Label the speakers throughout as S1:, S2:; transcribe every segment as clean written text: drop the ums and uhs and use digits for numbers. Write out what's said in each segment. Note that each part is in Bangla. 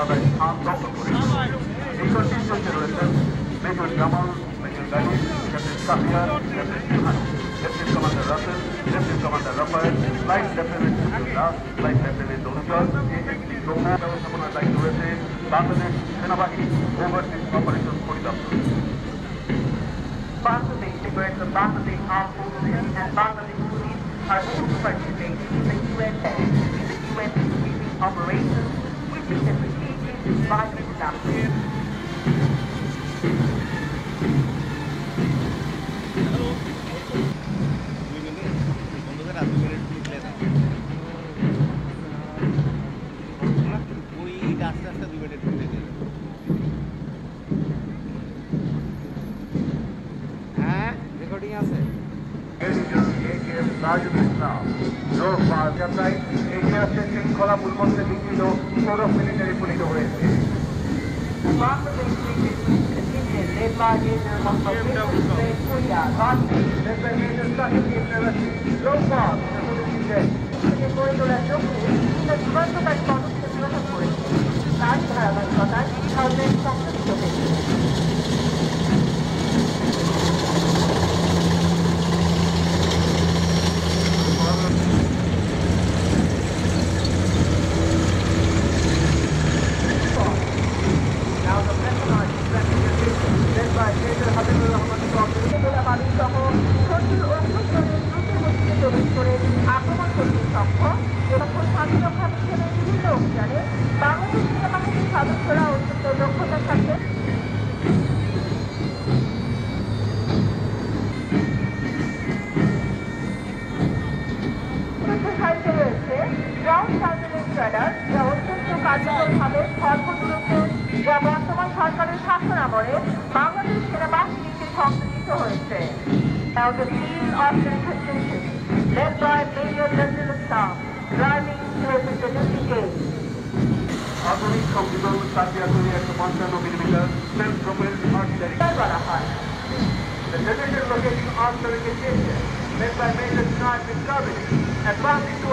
S1: আলাদা স্থান দখল করে। এই কন্টিনজেন্টে রয়েছেন major Jamal, major Galib, captain Shahriar, captain Suhanu, lieutenant commander Rasel, lieutenant commander Rafael, flight lieutenant Subullah, flight lieutenant Anujal. একটি যৌথ ব্যবস্থাপনার দায়িত্ব রয়েছে বাংলাদেশ সেনাবাহিনী ওভারসিজ অপারেশন পরিদপ্তর।
S2: Bangladesh, members of Bangladesh Armed Forces and Bangladesh Police are also participating in the UN peacekeeping operations, which is appreciated by the disaster. শৃঙ্খলা মূলমন্ত্রে বিকৃত সৌরভ মিলিটারি পুলিশ হয়েছে। গড়ে তোলার লক্ষ্যে বিভিন্ন যুগান্তকারী পদক্ষেপ গ্রহণ করেছে। তার ধারাবাহিকতায় সরকার সংশোধিত হয়েছে। আক্রমণ করতে সক্ষম এবং শান্তিরক্ষা মিশনের বিভিন্ন অভিযানে বাংলাদেশ সেনাবাহিনীর সদস্যরা অত্যন্ত দক্ষতার সাথে রয়েছে গ্রাউন্ড সার্ভেলেন্স রাডার, যা অত্যন্ত কার্যকরভাবে স্বল্প দূরত্বে, যা বর্তমান সরকারের শাসনামলে বাংলাদেশ সেনাবাহিনীতে সংযোজিত হয়েছে। Now the field of concentration, led by Major General Staff, driving towards the Sanusi Gate.
S1: আধুনিক সংবিধান সাজিয়া তৈরি 155 মিলিমিটার সেলফ প্রোপেলড আর্টিলারি
S2: বলা হয়।
S1: The division locating armed communication, led by Major Sinat Binkabi, advancing to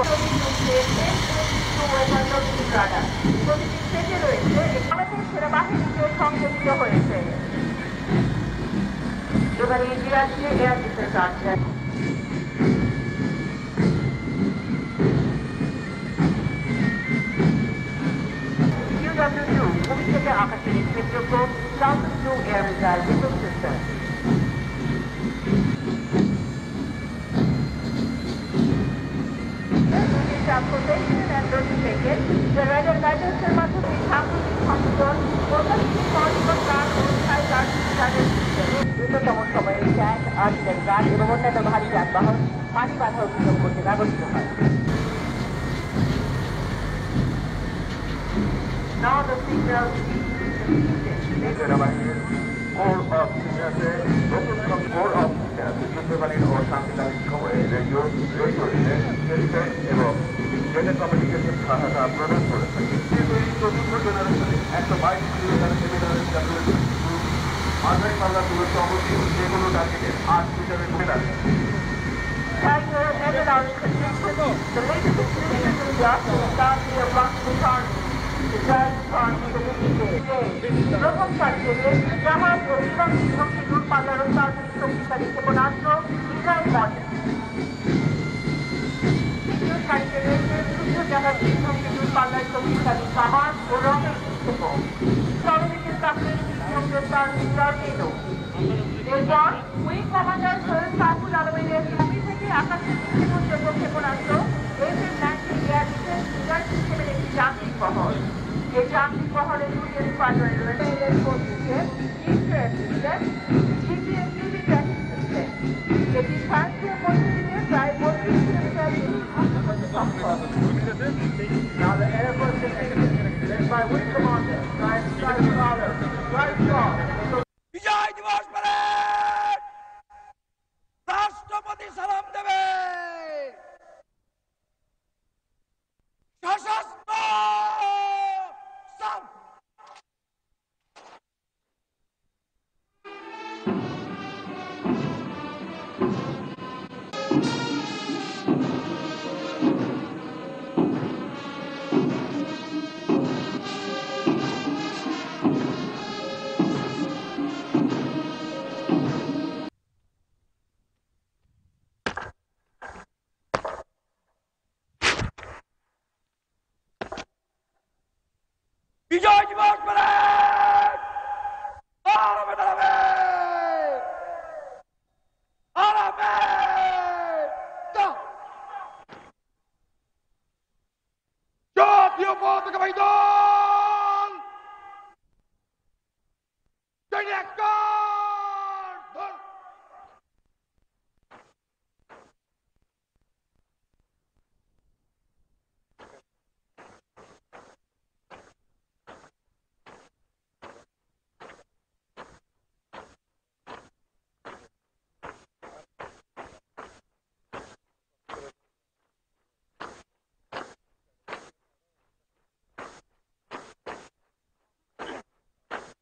S2: radar প্রতিটি স্টেজে রয়েছে বাংলাদেশ সেনাবাহিনীতে সংযোজিত হয়েছে। এবার ইন্ডিয়া দিয়ে এয়ার ডিফেন্স আসছে। UW-2 ভূমি থেকে আকাশে নিক্ষেপযোগ্য সাউথ-2 air missile defence system. Transportation and logistics, the radar guidance মাধ্যমে সাম্প্রতিক সংযোজন দ্রুততম সময়ে ট্যাঙ্ক, আর্টিলারি গান এবং অন্যান্য ভারী যানবাহন পানি বাধা অতিক্রম করতে ব্যবহৃত হয়। Now the signal
S1: সেনাবাহিনীর কোর অফ সিনিয়ার্সে নতুন সব কোর অফ সিনিয়ার্স যুদ্ধকালীন ও শান্তিকালীন সময়ে রেডিও টেলিফোন এবং ডেটা কমিউনিকেশন সহায়তা প্রদান করে থাকে। চতুর্থ জেনারেশনে 122 কিলোমিটার সেমিনার মাঝারি পাল্লা দূরত্ব অবশ্যই যে কোনো টার্গেটে 8 মিটারের মেলার
S2: Tiger aerodynamic condition, the latest experience in the start the approximate target. The drive on the প্রথম সার্কেলে জাহাজ ও বিমান বিভক্তি দূরপাল্লার অত্যাধুনিক শক্তিশালী ক্ষেপণাস্ত্র মিসাইল মডেল। দ্বিতীয় সার্কেলে যুদ্ধ জাহাজ বিভক্তি দূরপাল্লার শক্তিশালী কামান ও রকেট বিস্ফোরক। সর্বদিকে চাকরির বিস্ফোরক টর্নেডো। এরপর উইং কমান্ডার সৈয়দ সাইফুল আলমের ভূমি থেকে আকাশে নিক্ষেপযোগ্য ক্ষেপণাস্ত্র FM-90 এয়ার ডিফেন্স লিডার সিস্টেমের একটি যান্ত্রিক বহর। এই যান্ত্রিক বহরের দুটি স্কোয়াড্রনে রয়েছে GPS টিভি ট্র্যাকিং সিস্টেম। এটি সার্কের মধ্যে দিয়ে প্রায় 32 কিলোমিটার দূরত্ব করতে সক্ষম।
S1: Now the Air Force Division, led by Wing Commander Saiful Alam, drives strong.
S3: বিজয় দিবস প্যারেড রাষ্ট্রপতি সালাম দেবে। সশস্ত্র সাম। দিবস প্যারেড আরবে দাঁড়াবে আরবে জাতীয় পতাকা বাহিনী দল সৈনিক দল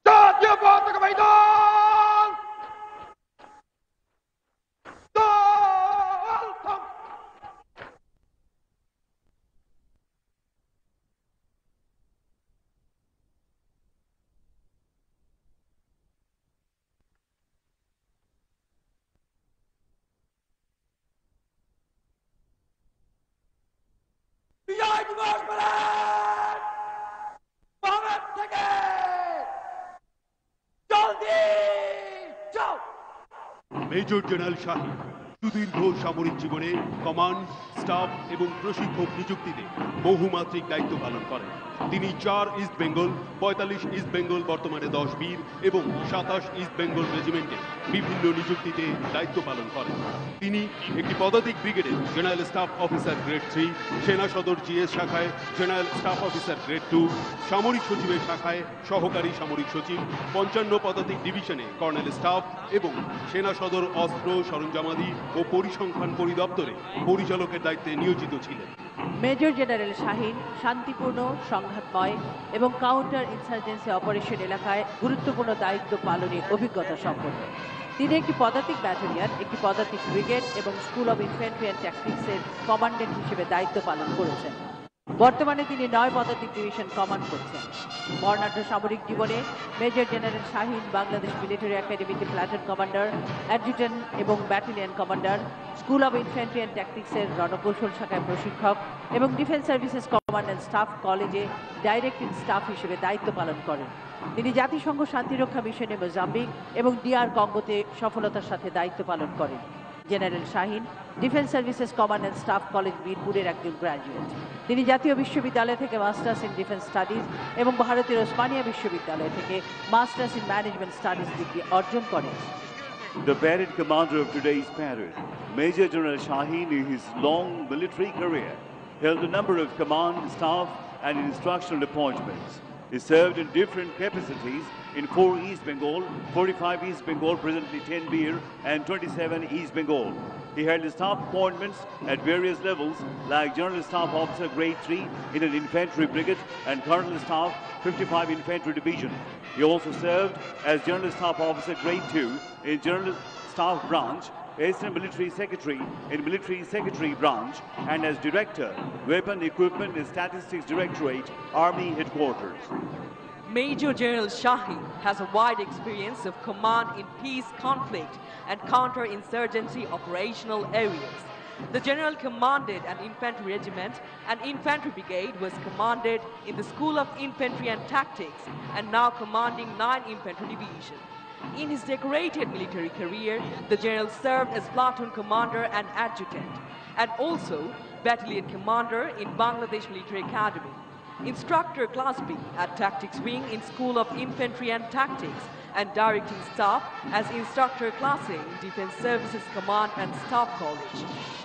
S3: জাতীয় পতাকা বাহিনী দল দল বিজয় দিবস প্যারেড ভারত থেকে জলদি যাও।
S4: মেজর জেনারেল শাহী সুদীর্ঘ সামরিক জীবনে কমান্ড, স্টাফ এবং প্রশিক্ষক নিযুক্তিতে বহুমাত্রিক দায়িত্ব পালন করেন। তিনি 4 ইস্ট বেঙ্গল, 45 ইস্ট বেঙ্গল, বর্তমানে 10 বীর এবং 27 ইস্ট বেঙ্গল রেজিমেন্টে বিভিন্ন নিযুক্তিতে দায়িত্ব পালন করেন। তিনি একটি পদাতিক ব্রিগেডের জেনারেল স্টাফ অফিসার গ্রেড 3, সেনা সদর জিএস শাখায় জেনারেল স্টাফ অফিসার গ্রেড 2, সামরিক সচিবের শাখায় সহকারী সামরিক সচিব, 55 পদাতিক ডিভিশনে কর্নেল স্টাফ এবং সেনা সদর অস্ত্র সরঞ্জামাদি ও পরিসংখ্যান পরিদপ্তরে পরিচালকের দায়িত্বে নিয়োজিত ছিলেন।
S5: মেজর জেনারেল শাহীন শান্তিপূর্ণ, সংঘাতময় এবং কাউন্টার ইনসার্জেন্সি অপারেশন এলাকায় গুরুত্বপূর্ণ দায়িত্ব পালনে অভিজ্ঞতা সম্পন্ন। তিনি একটি পদাতিক ব্যাটালিয়ন, একটি পদাতিক ব্রিগেড এবং স্কুল অব ইনফ্যান্ট্রি অ্যান্ড ট্যাকটিক্সের কমান্ডেন্ট হিসেবে দায়িত্ব পালন করেছেন। বর্তমানে তিনি 9 পদাতিক ডিভিশন কমান্ড করছেন। বর্ণাঢ্য সামরিক জীবনে major general Shahin Bangladesh military একাডেমিতে প্ল্যাটুন কমান্ডার, অ্যাডজুটেন্ট এবং battalion commander, school of infantry and ট্যাকটিক্সের রণকৌশল শাখায় প্রশিক্ষক এবং defence services command and staff কলেজে ডাইরেক্টিং স্টাফ হিসেবে দায়িত্ব পালন করেন। তিনি জাতিসংঘ শান্তিরক্ষা মিশনে মোজাম্বিক এবং ডিআর কঙ্গোতে সফলতার সাথে দায়িত্ব পালন করেন। General Shaheen defence services command and staff college মিরপুরের একজন গ্র্যাজুয়েট। তিনি জাতীয় বিশ্ববিদ্যালয় থেকে মাস্টার্স ইন ডিফেন্স স্টাডিজ এবং ভারতের ওসমানিয়া বিশ্ববিদ্যালয় থেকে masters in management studies degree অর্জন করেন।
S6: The parade commander of today's parade, Major General Shaheen, in his long military career, held a number of command, staff, and instructional appointments. He served in different capacities in 4 East Bengal, 45 East Bengal, presently 10 BIR, and 27 East Bengal. He held staff appointments at various levels, like General Staff Officer Grade 3 in an infantry brigade and Colonel Staff 55 Infantry Division. He also served as General Staff Officer Grade 2 in General Staff Branch, Assistant Military Secretary in Military Secretary Branch, and as Director, Weapon Equipment and Statistics Directorate, Army Headquarters.
S7: Major General Shaheen has a wide experience of command in peace, conflict, and counter-insurgency operational areas. The general commanded an infantry regiment and infantry brigade, was commanded in the School of Infantry and Tactics, and now commanding 9 infantry division. In his decorated military career, the general served as platoon commander and adjutant, and also battalion commander in Bangladesh Military Academy. Instructor Class B at Tactics Wing in School of Infantry and Tactics, and directing staff as Instructor Class A in Defense Services Command and Staff College.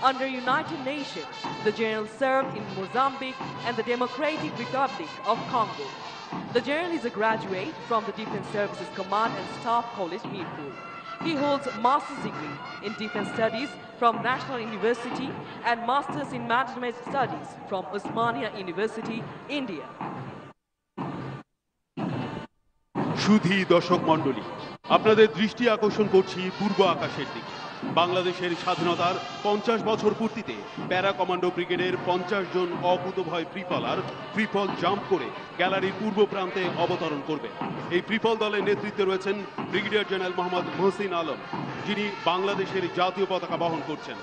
S7: Under United Nations, the general served in Mozambique and the Democratic Republic of Congo. The general is a graduate from the Defense Services Command and Staff College, Mirpur. He holds a master's degree in Defense Studies from National University and Masters in Management Studies from Osmania University, India.
S4: সুধী দর্শক মণ্ডলী, আপনাদের দৃষ্টি আকর্ষণ করছি পূর্ব আকাশের দিকে। বাংলাদেশের স্বাধীনতার 50 বছর পূর্তিতে প্যারা কমান্ডো ব্রিগেডের 50 জন অকুতভয় ফ্রিফলার ফ্রিফল জাম্প করে গ্যালারির পূর্ব প্রান্তে অবতরণ করবে। এই ফ্রিফল দলের নেতৃত্বে রয়েছেন ব্রিগেডিয়ার জেনারেল মোহাম্মদ মহসিন আলম, যিনি বাংলাদেশের জাতীয় পতাকা বহন করছেন।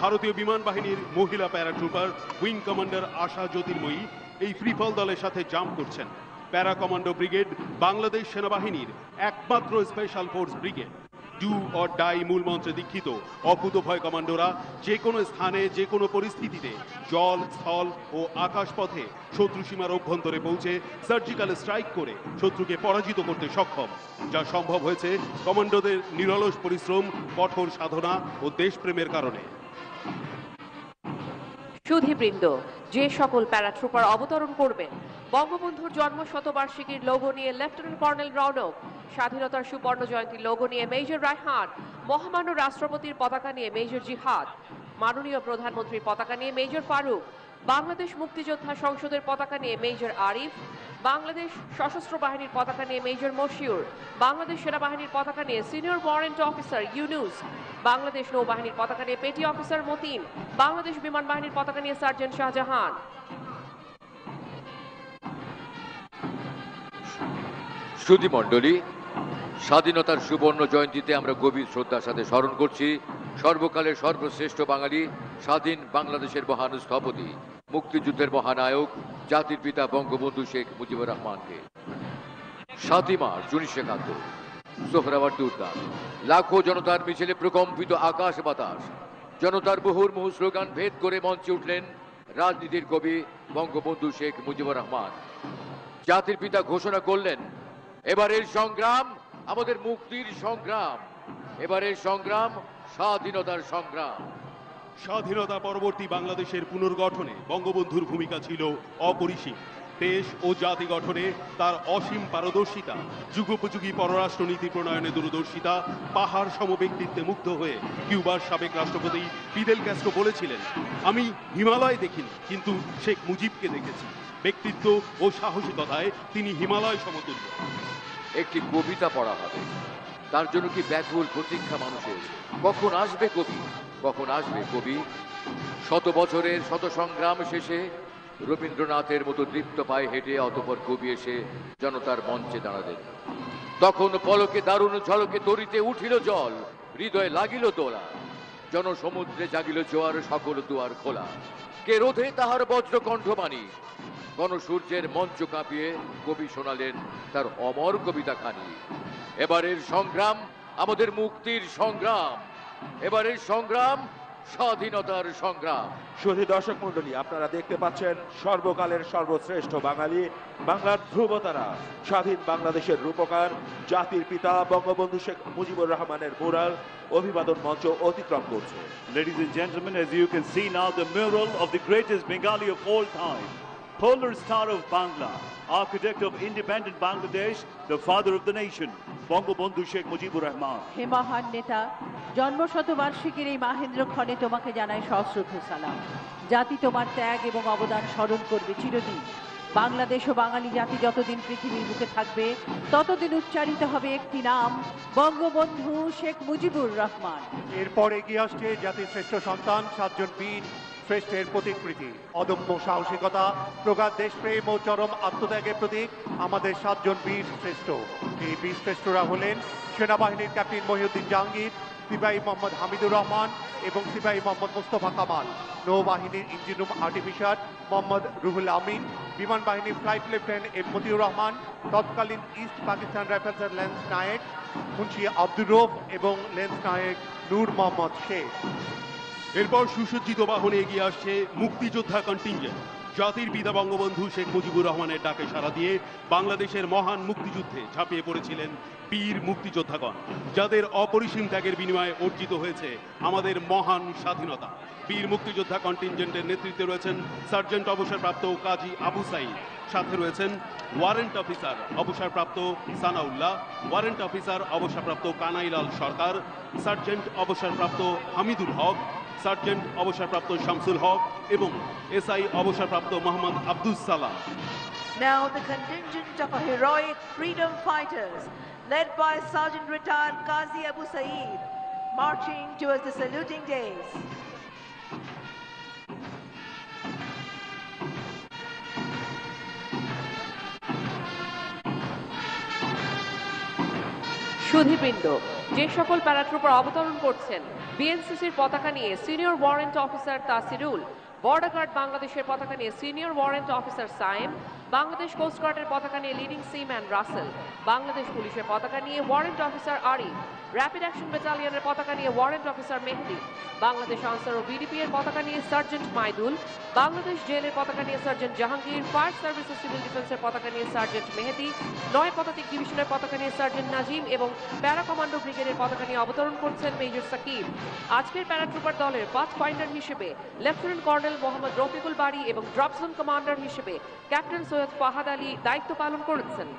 S4: ভারতীয় বিমান বাহিনীর মহিলা প্যারাট্রুপার উইং কমান্ডার আশা জ্যোতির্ময়ী এই ফ্রিফল দলের সাথে জাম্প করছেন। প্যারা কমান্ডো ব্রিগেড বাংলাদেশ সেনাবাহিনীর একমাত্র special force brigade. Do or die মূল মন্ত্রে দীক্ষিত অকুতভয় কমান্ডোরা যে কোনো স্থানে যে কোনো পরিস্থিতিতে জল, স্থল ও আকাশপথে শত্রু সীমার অভ্যন্তরে পৌঁছে সার্জিক্যাল স্ট্রাইক করে শত্রুকে পরাজিত করতে সক্ষম, যা সম্ভব হয়েছে কমান্ডোদের নিরলস পরিশ্রম, কঠোর সাধনা ও দেশপ্রেমের কারণে।
S5: সুধীবৃন্দ, যে সকল প্যারাট্রুপার অবতরণ করবেন বঙ্গবন্ধুর জন্ম শতবার্ষিকীর লোগো নিয়ে লেফটেন্যান্ট কর্নেল রৌনক, স্বাধীনতার সুবর্ণ জয়ন্তীর লোগো নিয়ে মেজর রায়হান, মহামান্য রাষ্ট্রপতির পতাকা নিয়ে মেজর জিহাদ, মাননীয় প্রধানমন্ত্রীর পতাকা নিয়ে মেজর ফারুক, বাংলাদেশ মুক্তিযোদ্ধা সংসদের পতাকা নিয়ে মেজর আরিফ, বাংলাদেশ সশস্ত্র বাহিনীর পতাকা নিয়ে মেজর মশিউর, বাংলাদেশ সেনাবাহিনীর পতাকা নিয়ে senior warrant officer Yunus, Bangladesh নৌবাহিনীর পতাকা নিয়ে পেটি অফিসার মতিন, বাংলাদেশ বিমান বাহিনীর পতাকা নিয়ে সার্জেন্ট শাহজাহান।
S8: সুধীমণ্ডলী, স্বাধীনতার সুবর্ণ জয়ন্তীতে আমরা গভীর শ্রদ্ধার সাথে স্মরণ করছি সর্বকালের সর্বশ্রেষ্ঠ বাঙালি, স্বাধীন বাংলাদেশের মহান স্থপতি, মুক্তিযুদ্ধের মহানায়ক, জাতির পিতা বঙ্গবন্ধু শেখ মুজিবুর রহমানকে। 7ই মার্চ 1971 সোহরাওয়ার্দী উদ্যান, লাখো জনতার মিছিলে প্রকম্পিত আকাশ বাতাস, জনতার মুহুর্মুহু স্লোগান ভেদ করে মঞ্চে উঠলেন রাজনীতির কবি বঙ্গবন্ধু শেখ মুজিবুর রহমান। জাতির পিতা ঘোষণা করলেন, এবারের সংগ্রাম আমাদের মুক্তির সংগ্রাম, এবারের সংগ্রাম স্বাধীনতার সংগ্রাম।
S4: স্বাধীনতা পরবর্তী বাংলাদেশের পুনর্গঠনে বঙ্গবন্ধুর ভূমিকা ছিল অপরিসীম। দেশ ও জাতি গঠনে তার অসীম পারদর্শিতা, যুগোপযোগী পররাষ্ট্রনীতি প্রণয়নে দূরদর্শিতা, পাহাড় সম ব্যক্তিত্বে মুগ্ধ হয়ে কিউবার সাবেক রাষ্ট্রপতি ফিদেল ক্যাস্ট্রো বলেছিলেন, আমি হিমালয় দেখিনি, কিন্তু শেখ মুজিবকে দেখেছি। ব্যক্তিত্ব ও সাহসিকতায় তিনি হিমালয় সমতুল্য।
S8: একটি কবিতা পড়া হবে, তার জন্য কি ব্যাকুল প্রতীক্ষা মানুষের। কখন আসবে কবি, কখন আসবে কবি? 100 বছরের শত সংগ্রাম শেষে রবীন্দ্রনাথের মতো দীপ্ত পায়ে হেঁটে অতঃপর কবি এসে জনতার মঞ্চে দাঁড়ালেন। তখন পলকে দারুণ ঝলকে তরিতে উঠিল জল, হৃদয়ে লাগিল দোলা, জনসমুদ্রে জাগিল জোয়ার, সকল দুয়ার খোলা। কে রোধে তাহার বজ্র কণ্ঠবাণী, গণসূর্যের মঞ্চ কাঁপিয়ে কবি শোনালেন তার অমর কবিতা খানি। এবারের সংগ্রাম আমাদের মুক্তির সংগ্রাম, এবারের সংগ্রাম স্বাধীনতার সংগ্রাম।
S9: সুধী দর্শক মন্ডলী, আপনারা দেখতে পাচ্ছেন সর্বকালের সর্বশ্রেষ্ঠ বাঙালি, বাংলার ধ্রুবতারা, স্বাধীন বাংলাদেশের রূপকার, জাতির পিতা বঙ্গবন্ধু শেখ মুজিবুর রহমানের মুরাল অভিবাদন মঞ্চ অতিক্রম করছে।
S6: Ladies and gentlemen, as you can see now, the mural of the greatest Bengali of all time, Polar Star of Bangla, architect of independent Bangladesh, the father of the nation, Bangabandhu Sheikh Mujibur Rahman.
S5: হে মহান নেতা, জন্ম শতবার্ষিকীর এই মাহেন্দ্র ক্ষণে তোমাকে জানাই সশ্রদ্ধ সালাম। জাতি তোমার ত্যাগ এবং অবদান স্মরণ করবে চিরদিন। বাংলাদেশ ও বাঙালি জাতি যতদিন পৃথিবীর বুকে থাকবে ততদিন উচ্চারিত হবে একটি নাম, বঙ্গবন্ধু শেখ মুজিবুর রহমান।
S10: এরপর এগিয়ে আসছে জাতির শ্রেষ্ঠ সন্তান, 7 জন বীর শ্রেষ্ঠের প্রতিকৃতি, অদম্য সাহসিকতা, প্রগাঢ় দেশপ্রেম ও চরম আত্মত্যাগের প্রতীক আমাদের 7 জন বীর শ্রেষ্ঠ। এই বীর শ্রেষ্ঠরা হলেন সেনাবাহিনীর ক্যাপ্টেন মহিউদ্দিন জাহাঙ্গীর, সিপাহী মোহাম্মদ হামিদুর রহমান এবং সিপাহী মোহাম্মদ মুস্তফা কামাল, নৌবাহিনীর engine room artificer Mohammad Ruhul Amin, বিমান বাহিনীর flight lieutenant M Motiur Rahman, তৎকালীন ইস্ট পাকিস্তান রাইফেলসের লেন্স নায়েক মুন্সি আব্দুর রৌফ এবং লেন্স নায়েক নূর মোহাম্মদ শেখ।
S4: এরপর সুসজ্জিত বাহনে এগিয়ে আসছে মুক্তিযোদ্ধা কন্টিনজেন্ট। জাতির পিতা বঙ্গবন্ধু শেখ মুজিবুর রহমানের ডাকে সাড়া দিয়ে বাংলাদেশের মহান মুক্তিযুদ্ধে ঝাঁপিয়ে পড়েছিলেন বীর মুক্তিযোদ্ধাগণ, যাদের অপরিসীম ত্যাগের বিনিময়ে অর্জিত হয়েছে আমাদের মহান স্বাধীনতা। বীর মুক্তিযোদ্ধা কন্টিনজেন্টের নেতৃত্বে রয়েছেন সার্জেন্ট অবসরপ্রাপ্ত কাজী আবু সাইদ, সাথে রয়েছেন ওয়ারেন্ট অফিসার অবসরপ্রাপ্ত সানাউল্লাহ, ওয়ারেন্ট অফিসার অবসরপ্রাপ্ত কানাইলাল সরকার, সার্জেন্ট অবসরপ্রাপ্ত হামিদুল হক, সার্জেন্ট অবসরপ্রাপ্ত শামসুল হক এবং এসআই অবসরপ্রাপ্ত Mohammad Abdus Salam.
S2: Now the contingent of our heroic freedom fighters, led by Sergeant Retired Qazi Abu Saeed, marching towards the saluting days.
S5: সুধীবৃন্দ, যে সকল প্যারাট্রুপার অবতরণ করছেন বিএনসিসির পতাকা নিয়ে senior warrant officer Tasirul, border guard বাংলাদেশের পতাকা নিয়ে senior warrant officer Saim,
S11: Bangladesh কোস্টগার্ডের পতাকা নিয়ে লিডিং সিম্যান রাসেল, বাংলাদেশ পুলিশের পতাকা নিয়ে warrant officer Arif, rapid action ব্যাটালিয়নের পতাকা নিয়ে ওয়ারেন্ট অফিসার মেহেদি, বাংলাদেশ আনসার ও বিডিপি এর পতাকা নিয়ে সার্জেন্ট মাইদুল, বাংলাদেশ জেলের পতাকা নিয়ে সার্জেন্ট জাহাঙ্গীর, ফায়ার সার্ভিস ও সিভিল ডিফেন্সের পতাকা নিয়ে সার্জেন্ট মেহেদি, 9 পদাতিক ডিভিশনের পতাকা নিয়ে সার্জেন্ট নাজিম এবং প্যারা কমান্ডো ব্রিগেডের পতাকা নিয়ে অবতরণ করছেন মেজর সাকিব। আজকের প্যারাট্রুপার দলের পাথ ফাইন্ডার হিসেবে লেফটেন্যান্ট কর্নেল মোহাম্মদ রফিকুল বারী এবং ড্রপ জোন কমান্ডার হিসেবে ক্যাপ্টেন সৈয়দ ফাহাদ আলী দায়িত্ব পালন করেছেন।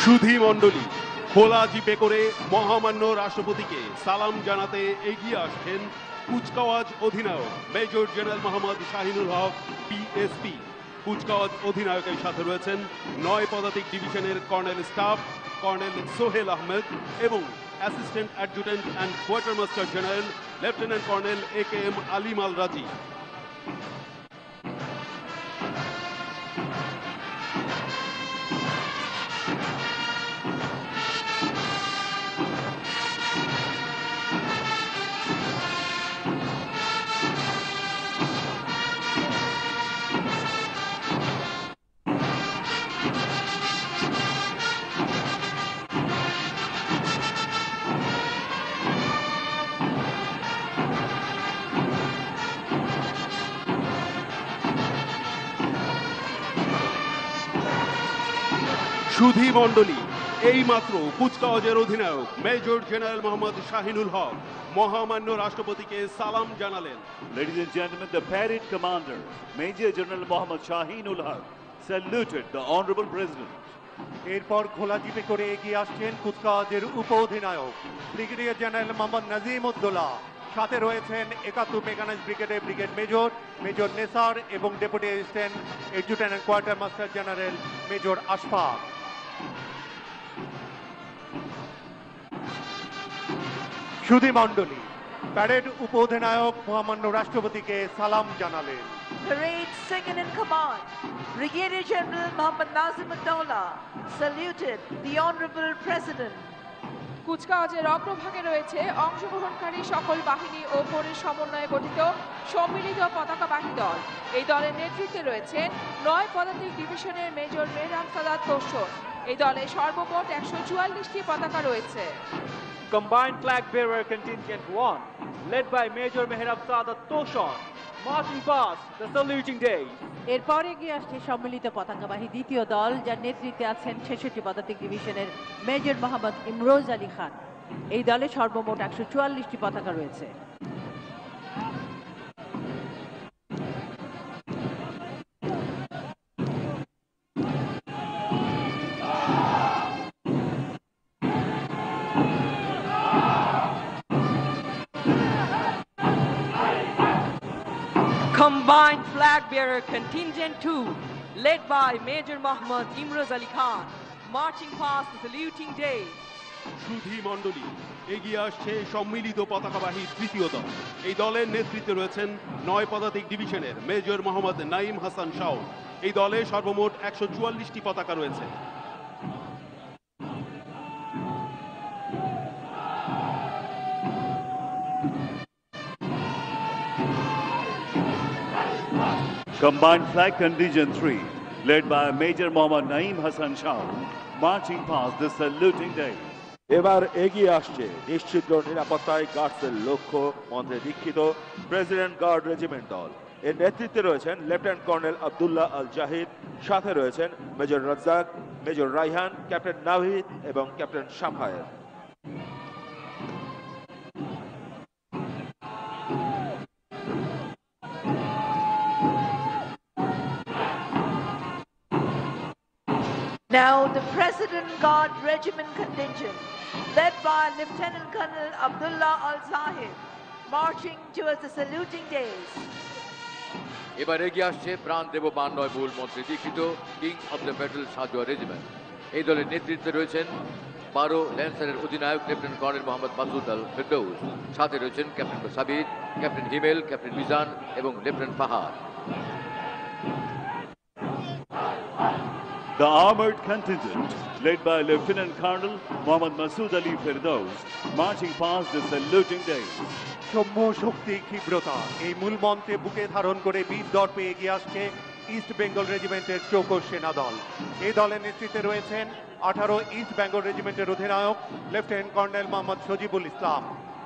S4: সুধী মণ্ডলী, খোলা জিপে করে মহামান্য রাষ্ট্রপতিকে সালাম জানাতে এগিয়ে আসছেন কুচকাওয়াজ অধিনায়ক major general Mohammad Shahinul Haque PSP. কুচকাওয়াজ অধিনায়কের সাথে রয়েছেন 9 পদাতিক ডিভিশনের colonel staff colonel Sohel Ahmed এবং assistant adjutant and quartermaster general lieutenant colonel AKM Alim Al Razi. সুধী মণ্ডলী, এইমাত্র কুচকাওয়াজের অধিনায়ক মেজর জেনারেল মোহাম্মদ শাহিনুল হক মহামান্য রাষ্ট্রপতিকে সালাম জানালেন।
S6: Ladies and gentlemen, the parade commander, Major General Mohammad Shaheenul Haq, saluted the Honorable President.
S10: এরপর খোলা জিপে করে এগিয়ে আসছেন কুচকাওয়াজের উপ অধিনায়ক ব্রিগেডিয়ার জেনারেল মোহাম্মদ নাজিম উদ্দৌলা। সাথে রয়েছেন 71 মেকানাইজড ব্রিগেডের ব্রিগেড মেজর মেজর নেসার এবং deputy assistant adjutant and quarter master general major Ashfaq. সুধী মণ্ডলী, প্যারেড উপ অধিনায়ক মহামান্য রাষ্ট্রপতিকে সালাম জানালেন।
S2: Parade second in command, Brigadier General Mohammad Nazim Uddaulla saluted the Honorable President.
S11: কুচকাওয়াজের অগ্রভাগে রয়েছে অংশগ্রহণকারী সকল বাহিনী ও ফোরের সমন্বয়ে গঠিত সম্মিলিত পতাকাবাহী দল। এই দলের নেতৃত্বে রয়েছেন 9 পদাতিক ডিভিশনের মেজর মেহরাব সাদাত তোষর। এই দলে সর্বমোট 144টি পতাকা রয়েছে।
S12: Combined Flag Bearer Contingent 1, led by Major Mehrab Sadat Toshon, marching past the saluting days.
S5: এরপর এগিয়ে আসছে সম্মিলিত পতাকাবাহী দ্বিতীয় দল, যার নেতৃত্বে আছেন 66 পদাতিক ডিভিশনের মেজর মোহাম্মদ ইমরোজ আলী খান। এই দলে সর্বমোট 144টি পতাকা রয়েছে।
S7: Combined Flag Bearer Contingent 2, led by Major Mohammad Imroz Ali Khan, marching past the saluting days.
S4: সুধী মণ্ডলী, এগিয়ে আসছে সম্মিলিত পতাকাবাহী তৃতীয় দল। এই দলের নেতৃত্বে রয়েছেন 9 পদাতিক ডিভিশনের মেজর মোহাম্মদ নাইম হাসান শাহ। এই দলে সর্বমোট 144টি পতাকা রয়েছে।
S6: Combined Flag Contingent 3, led by Major Mohammad Naeem Hassan Shah, marching past the saluting days.
S9: এবার এগিয়ে আসছে নিশ্চিদ্র নিরাপত্তায় গার্ডসের লক্ষ্য মন্ত্রে দীক্ষিত প্রেসিডেন্ট গার্ড রেজিমেন্ট দল। এর নেতৃত্বে রয়েছেন লেফটেন্যান্ট কর্নেল আব্দুল্লাহ আল জাহিদ, সাথে রয়েছেন major Razzak, major Raihan, captain Navid এবং captain Safayer.
S2: Now the President Guard Regiment Contingent, led by Lieutenant Colonel Abdullah Al-Zahid, marching towards the saluting days.
S8: এবার এগিয়ে আসছে প্রাণদেব বান্নয় মূল মন্ত্রী দীক্ষিত কিং অব দ্য ব্যাটল সাজোয়া রেজিমেন্ট। এই দলের নেতৃত্বে রয়েছেন 12 ল্যান্সারের অধিনায়ক লেফটেন্যান্ট কর্নেল মোহাম্মদ মাসুদ আল ফেরদৌস। সাথে রয়েছেন captain Sabir, captain Himel, captain Mizan এবং lieutenant Fahad.
S6: The armored contingent, led by Lieutenant Colonel Mohammad Masood Ali Firdaus, marching past the saluting days.
S10: সৌম্য শক্তি ক্ষিপ্রতা এই মূল মন্ত্রে বুকে ধারণ করে বীর দর্পে এগিয়ে আসছে ইস্ট বেঙ্গল রেজিমেন্টের চৌকস সেনা দল। এই দলের নেতৃত্বে রয়েছেন 18 ইস্ট বেঙ্গল রেজিমেন্টের অধিনায়ক লেফটেন্যান্ট কর্নেল মোহাম্মদ সজিবুল ইসলাম।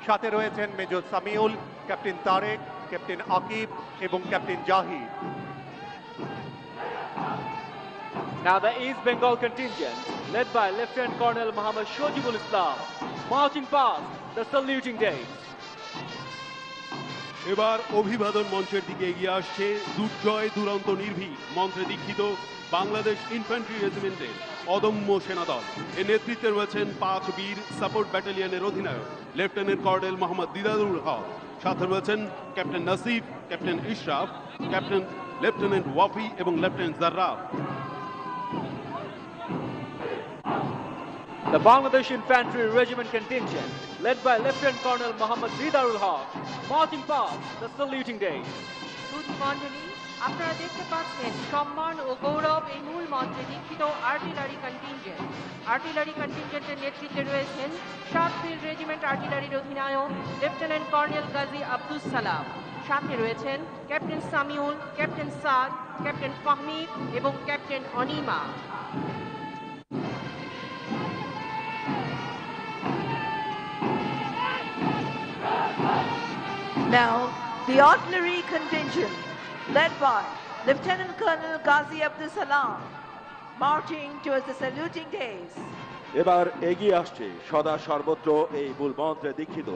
S10: সাথে রয়েছেন major Samiul, captain Tareq, captain Akib এবং captain Zahid.
S12: Now the East Bengal contingent, led by Lieutenant Colonel Muhammad Shojibul Islam, marching past the saluting days.
S4: এবার অভিবাদন মঞ্চের দিকে এগিয়ে আসছে দুর্জয় দুরন্ত নির্ভীক মন্ত্রে দীক্ষিত বাংলাদেশ ইনফ্যান্ট্রি রেজিমেন্টের অদম্য সেনাদল। এর নেতৃত্বে রয়েছেন 5 বীর সাপোর্ট ব্যাটালিয়নের অধিনায়ক লেফটেন্যান্ট কর্নেল মোহাম্মদ দিদারুল হক। সাথে রয়েছেন captain Nasif, captain Ishraf, captain lieutenant Wafi এবং lieutenant Jarraf.
S12: The Bangladesh Infantry Regiment contingent, led by Lieutenant Colonel Muhammad Didarul Haq, marching past the saluting days.
S2: মণ্ডলী, আপনারা দেখতে পাচ্ছেন সম্মান ও গৌরব এই মূল মন্ত্রে দীক্ষিত আর্টিলারি কন্টিনজেন্ট। আর্টিলারি কন্টিনজেন্টের নেতৃত্বে রয়েছেন 7 ফিল্ড রেজিমেন্ট আর্টিলারির অধিনায়ক লেফটেন্যান্ট কর্নেল গাজী আব্দুস সালাম। সাথে রয়েছেন ক্যাপ্টেন সামিউল, ক্যাপ্টেন সাদ, ক্যাপ্টেন ফাহমিদ এবং captain Anima.
S13: Now, the artillery contingent, led by Lieutenant Colonel Ghazi Abdul Salam, marching towards the saluting days.
S9: এবার এগিয়ে আসছে সদা সর্বত্র এই মূল মন্ত্রে দীক্ষিত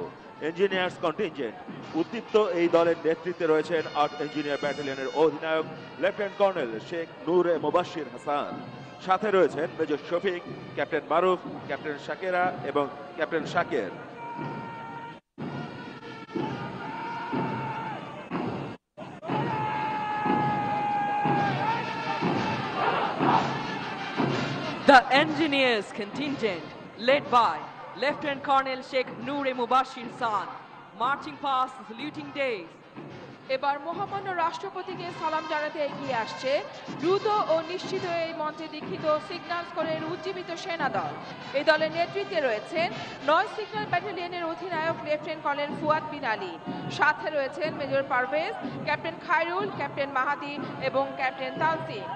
S9: ইঞ্জিনিয়ার্স কন্টিনজেন্ট। উদ্দীপ্ত এই দলের নেতৃত্বে রয়েছেন 8 ইঞ্জিনিয়ার ব্যাটালিয়নের অধিনায়ক লেফটেন্যান্ট কর্নেল শেখ নূরে মুবাশশির হাসান। সাথে রয়েছেন মেজর শফিক, ক্যাপ্টেন মারুফ, ক্যাপ্টেন শাকেরা এবং ক্যাপ্টেন শাকের।
S7: The engineers contingent, led by Lieutenant Colonel Sheikh Noor Mubashir San, marching past the saluting days.
S11: এবার মহামান্য রাষ্ট্রপতিকে সালাম জানাতে এগিয়ে আসছে দ্রুত ও নিশ্চিত এই মঞ্চে দীক্ষিত সিগন্যাল স্কোরের উজ্জীবিত সেনা দল। এই দলের নেতৃত্বে রয়েছেন 9 সিগন্যাল ব্যাটালিয়নের অধিনায়ক লেফটেন্যান্ট কর্নেল ফুয়াদ বিন আলী। সাথে রয়েছেন major Parvez, captain Khairul, captain Mahadi এবং captain Tansim.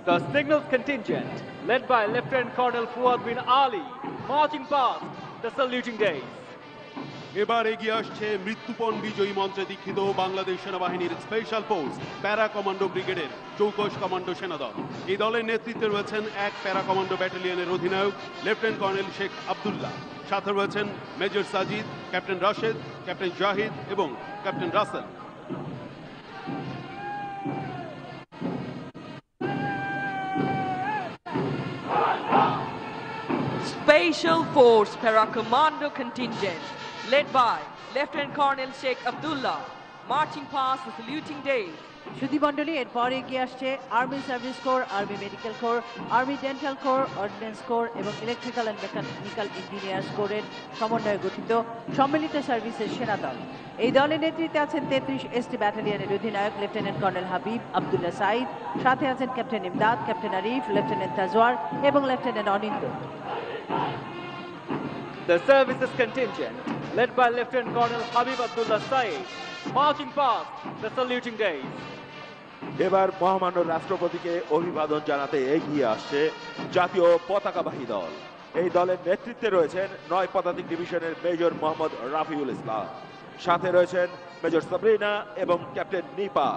S12: The signals contingent, led by Lieutenant Colonel Fuad bin Ali, marching past the saluting days.
S4: এবার এগিয়ে আসছে মৃত্যুপণ বিজয়ী মঞ্চে দীক্ষিত বাংলাদেশ সেনাবাহিনীর স্পেশাল ফোর্স প্যারা কমান্ডো ব্রিগেডের চৌকস কমান্ডো সেনাদল। এই দলের নেতৃত্বে রয়েছেন 1 প্যারা কমান্ডো ব্যাটালিয়নের অধিনায়ক লেফটেন্যান্ট কর্নেল শেখ আবদুল্লাহ। সাথে রয়েছেন major Sajid, captain Rashed, captain Zahid এবং captain Rasel.
S7: Special Force Para Commando contingent, led by Lieutenant Colonel Sheikh Abdullah, marching past the saluting days.
S5: সুধীমণ্ডলী, এরপর এগিয়ে আসছে army service core, army medical core, army dental core, ordinance core এবং ইলেকট্রিক্যাল অ্যান্ড মেকানিক্যাল ইঞ্জিনিয়ার্স কোরের সমন্বয়ে গঠিত সম্মিলিত সার্ভিসের সেনা দল। এই দলের নেতৃত্বে আছেন 33 এসটি ব্যাটালিয়নের অধিনায়ক লেফটেন্যান্ট কর্নেল হাবিব আবদুল্লাহ সাইদ। সাথে আছেন captain Imdad, captain Arif, lieutenant Tajwar এবং lieutenant Anindo.
S12: The services contingent, led by Lieutenant Colonel Habib Abdullah Said, marching past the saluting days.
S9: এবার মহামান্য রাষ্ট্রপতিকে অভিবাদন জানাতে এগিয়ে আসছে জাতীয় পতাকাবাহী দল। এই দলের নেতৃত্বে রয়েছেন 9 পদাতিক ডিভিশনের মেজর মোহাম্মদ রাফিউল ইসলাম। সাথে রয়েছেন মেজর সাবরিনা এবং captain Nipa.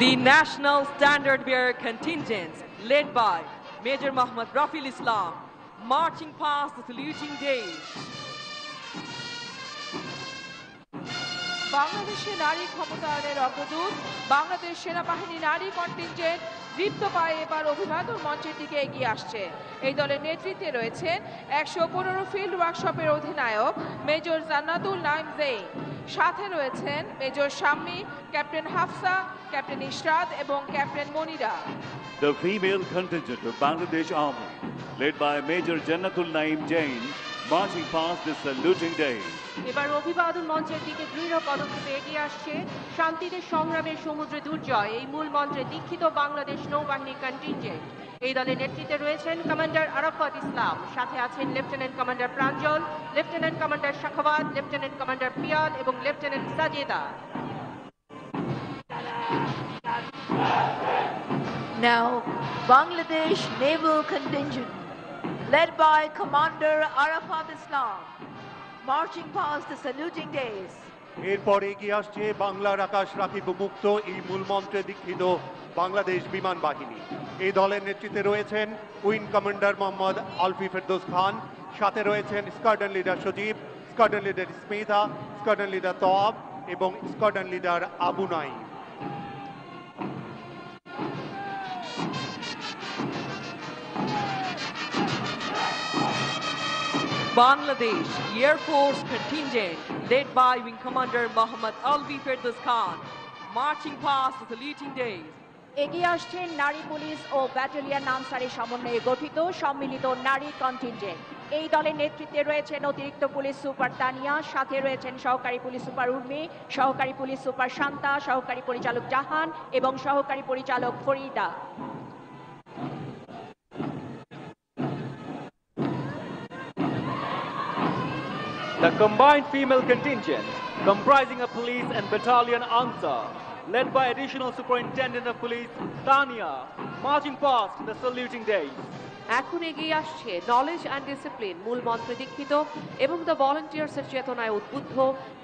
S7: The National Standard Bearer contingents, led by Major Muhammad Rafiul Islam, marching past the saluting days.
S2: বাংলাদেশে নারী ক্ষমতায়নের অগ্রদূত বাংলাদেশ সেনাবাহিনী নারী কন্টিনজেন্ট দীপ্ত পায়ে এবার অভিবাদন মঞ্চের দিকে এগিয়ে আসছে। এই দলের নেতৃত্বে রয়েছেন 115 ফিল্ড ওয়ার্কশপের অধিনায়ক মেজর জান্নাতুল নাইম জেইন, সাথে রয়েছেন major Shammi, captain Hafsa, captain Ishrat এবং captain Monira.
S6: The female contingent of Bangladesh Army, led by Major Jannatul Naim Jain, marching past the saluting days.
S11: এবার অভিবাদন মঞ্চের দিকে দৃঢ় পদক্ষেপে এগিয়ে আসছে শান্তিতে সংগ্রামের সমুদ্রে দুর্জয় এই মূল মন্ত্রে দীক্ষিত বাংলাদেশ নৌবাহিনী কন্টিনজেন্ট। এই দলের নেতৃত্বে রয়েছেন কমান্ডার আরাফাত ইসলাম, সাথে আছেন lieutenant commander Pranjal, lieutenant commander Shakhawat, lieutenant commander Pial এবং lieutenant Sajeda.
S13: Now, Bangladesh Naval Contingent, led by Commander Arafat Islam, marching past the saluting days.
S10: এরপর এগিয়ে আসছে বাংলার আকাশ রাখিব মুক্ত এই মূল মন্ত্রে দীক্ষিত বাংলাদেশ বিমান বাহিনী। এই দলের নেতৃত্বে রয়েছেন উইং কমান্ডার মোহাম্মদ আলফি ফেরদৌস খান, সাথে রয়েছেন squadron leader Sajib, squadron leader Smita, squadron leader Toab এবং squadron leader Abu Naim.
S7: Bangladesh Air Force contingent led by Wing Commander Mohammad Alvi Firdaus Khan marching past the saluting days.
S14: এগিয়ে আসছেন নারী পুলিশ ও ব্যাটালিয়ন আনসারের সমন্বয়ে গঠিত সম্মিলিত নারী কন্টিনজেন্ট। এই দলের নেতৃত্বে রয়েছেন অতিরিক্ত পুলিশ সুপার তানিয়া, সাথে রয়েছেন সহকারী পুলিশ সুপার উর্মি, সহকারী পুলিশ সুপার শান্তা, সহকারী পরিচালক জাহান এবং সহকারী পরিচালক Farida.
S12: The combined female contingent, comprising a police and battalion answer, led by Additional Superintendent of Police Tania, marching past the saluting days.
S11: এখন এগিয়ে আসছে নলেজ অ্যান্ড ডিসিপ্লিন মূল মন্ত্রে দীক্ষিত এবং দ্য ভলান্টিয়ার্সের চেতনায় উদ্বুদ্ধ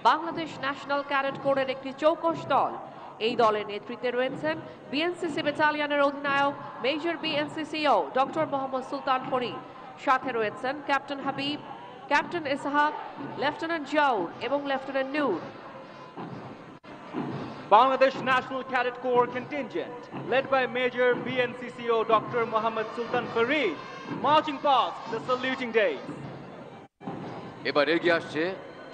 S11: বাংলাদেশ ন্যাশনাল ক্যাডেট কোরের একটি চৌকস দল। এই দলের নেতৃত্বে রয়েছেন বিএনসিসি ব্যাটালিয়নের অধিনায়ক major BNCCO doctor Mohammad Sultan Farid, সাথে রয়েছেন captain Habib, captain Ishaq, lieutenant Jaur এবং lieutenant Nur.
S12: Bangladesh National Cadet Corps contingent, led by Major BNCCO Dr. Mohammad Sultan Farid, marching past the saluting days.
S8: এবার এগিয়ে আসছে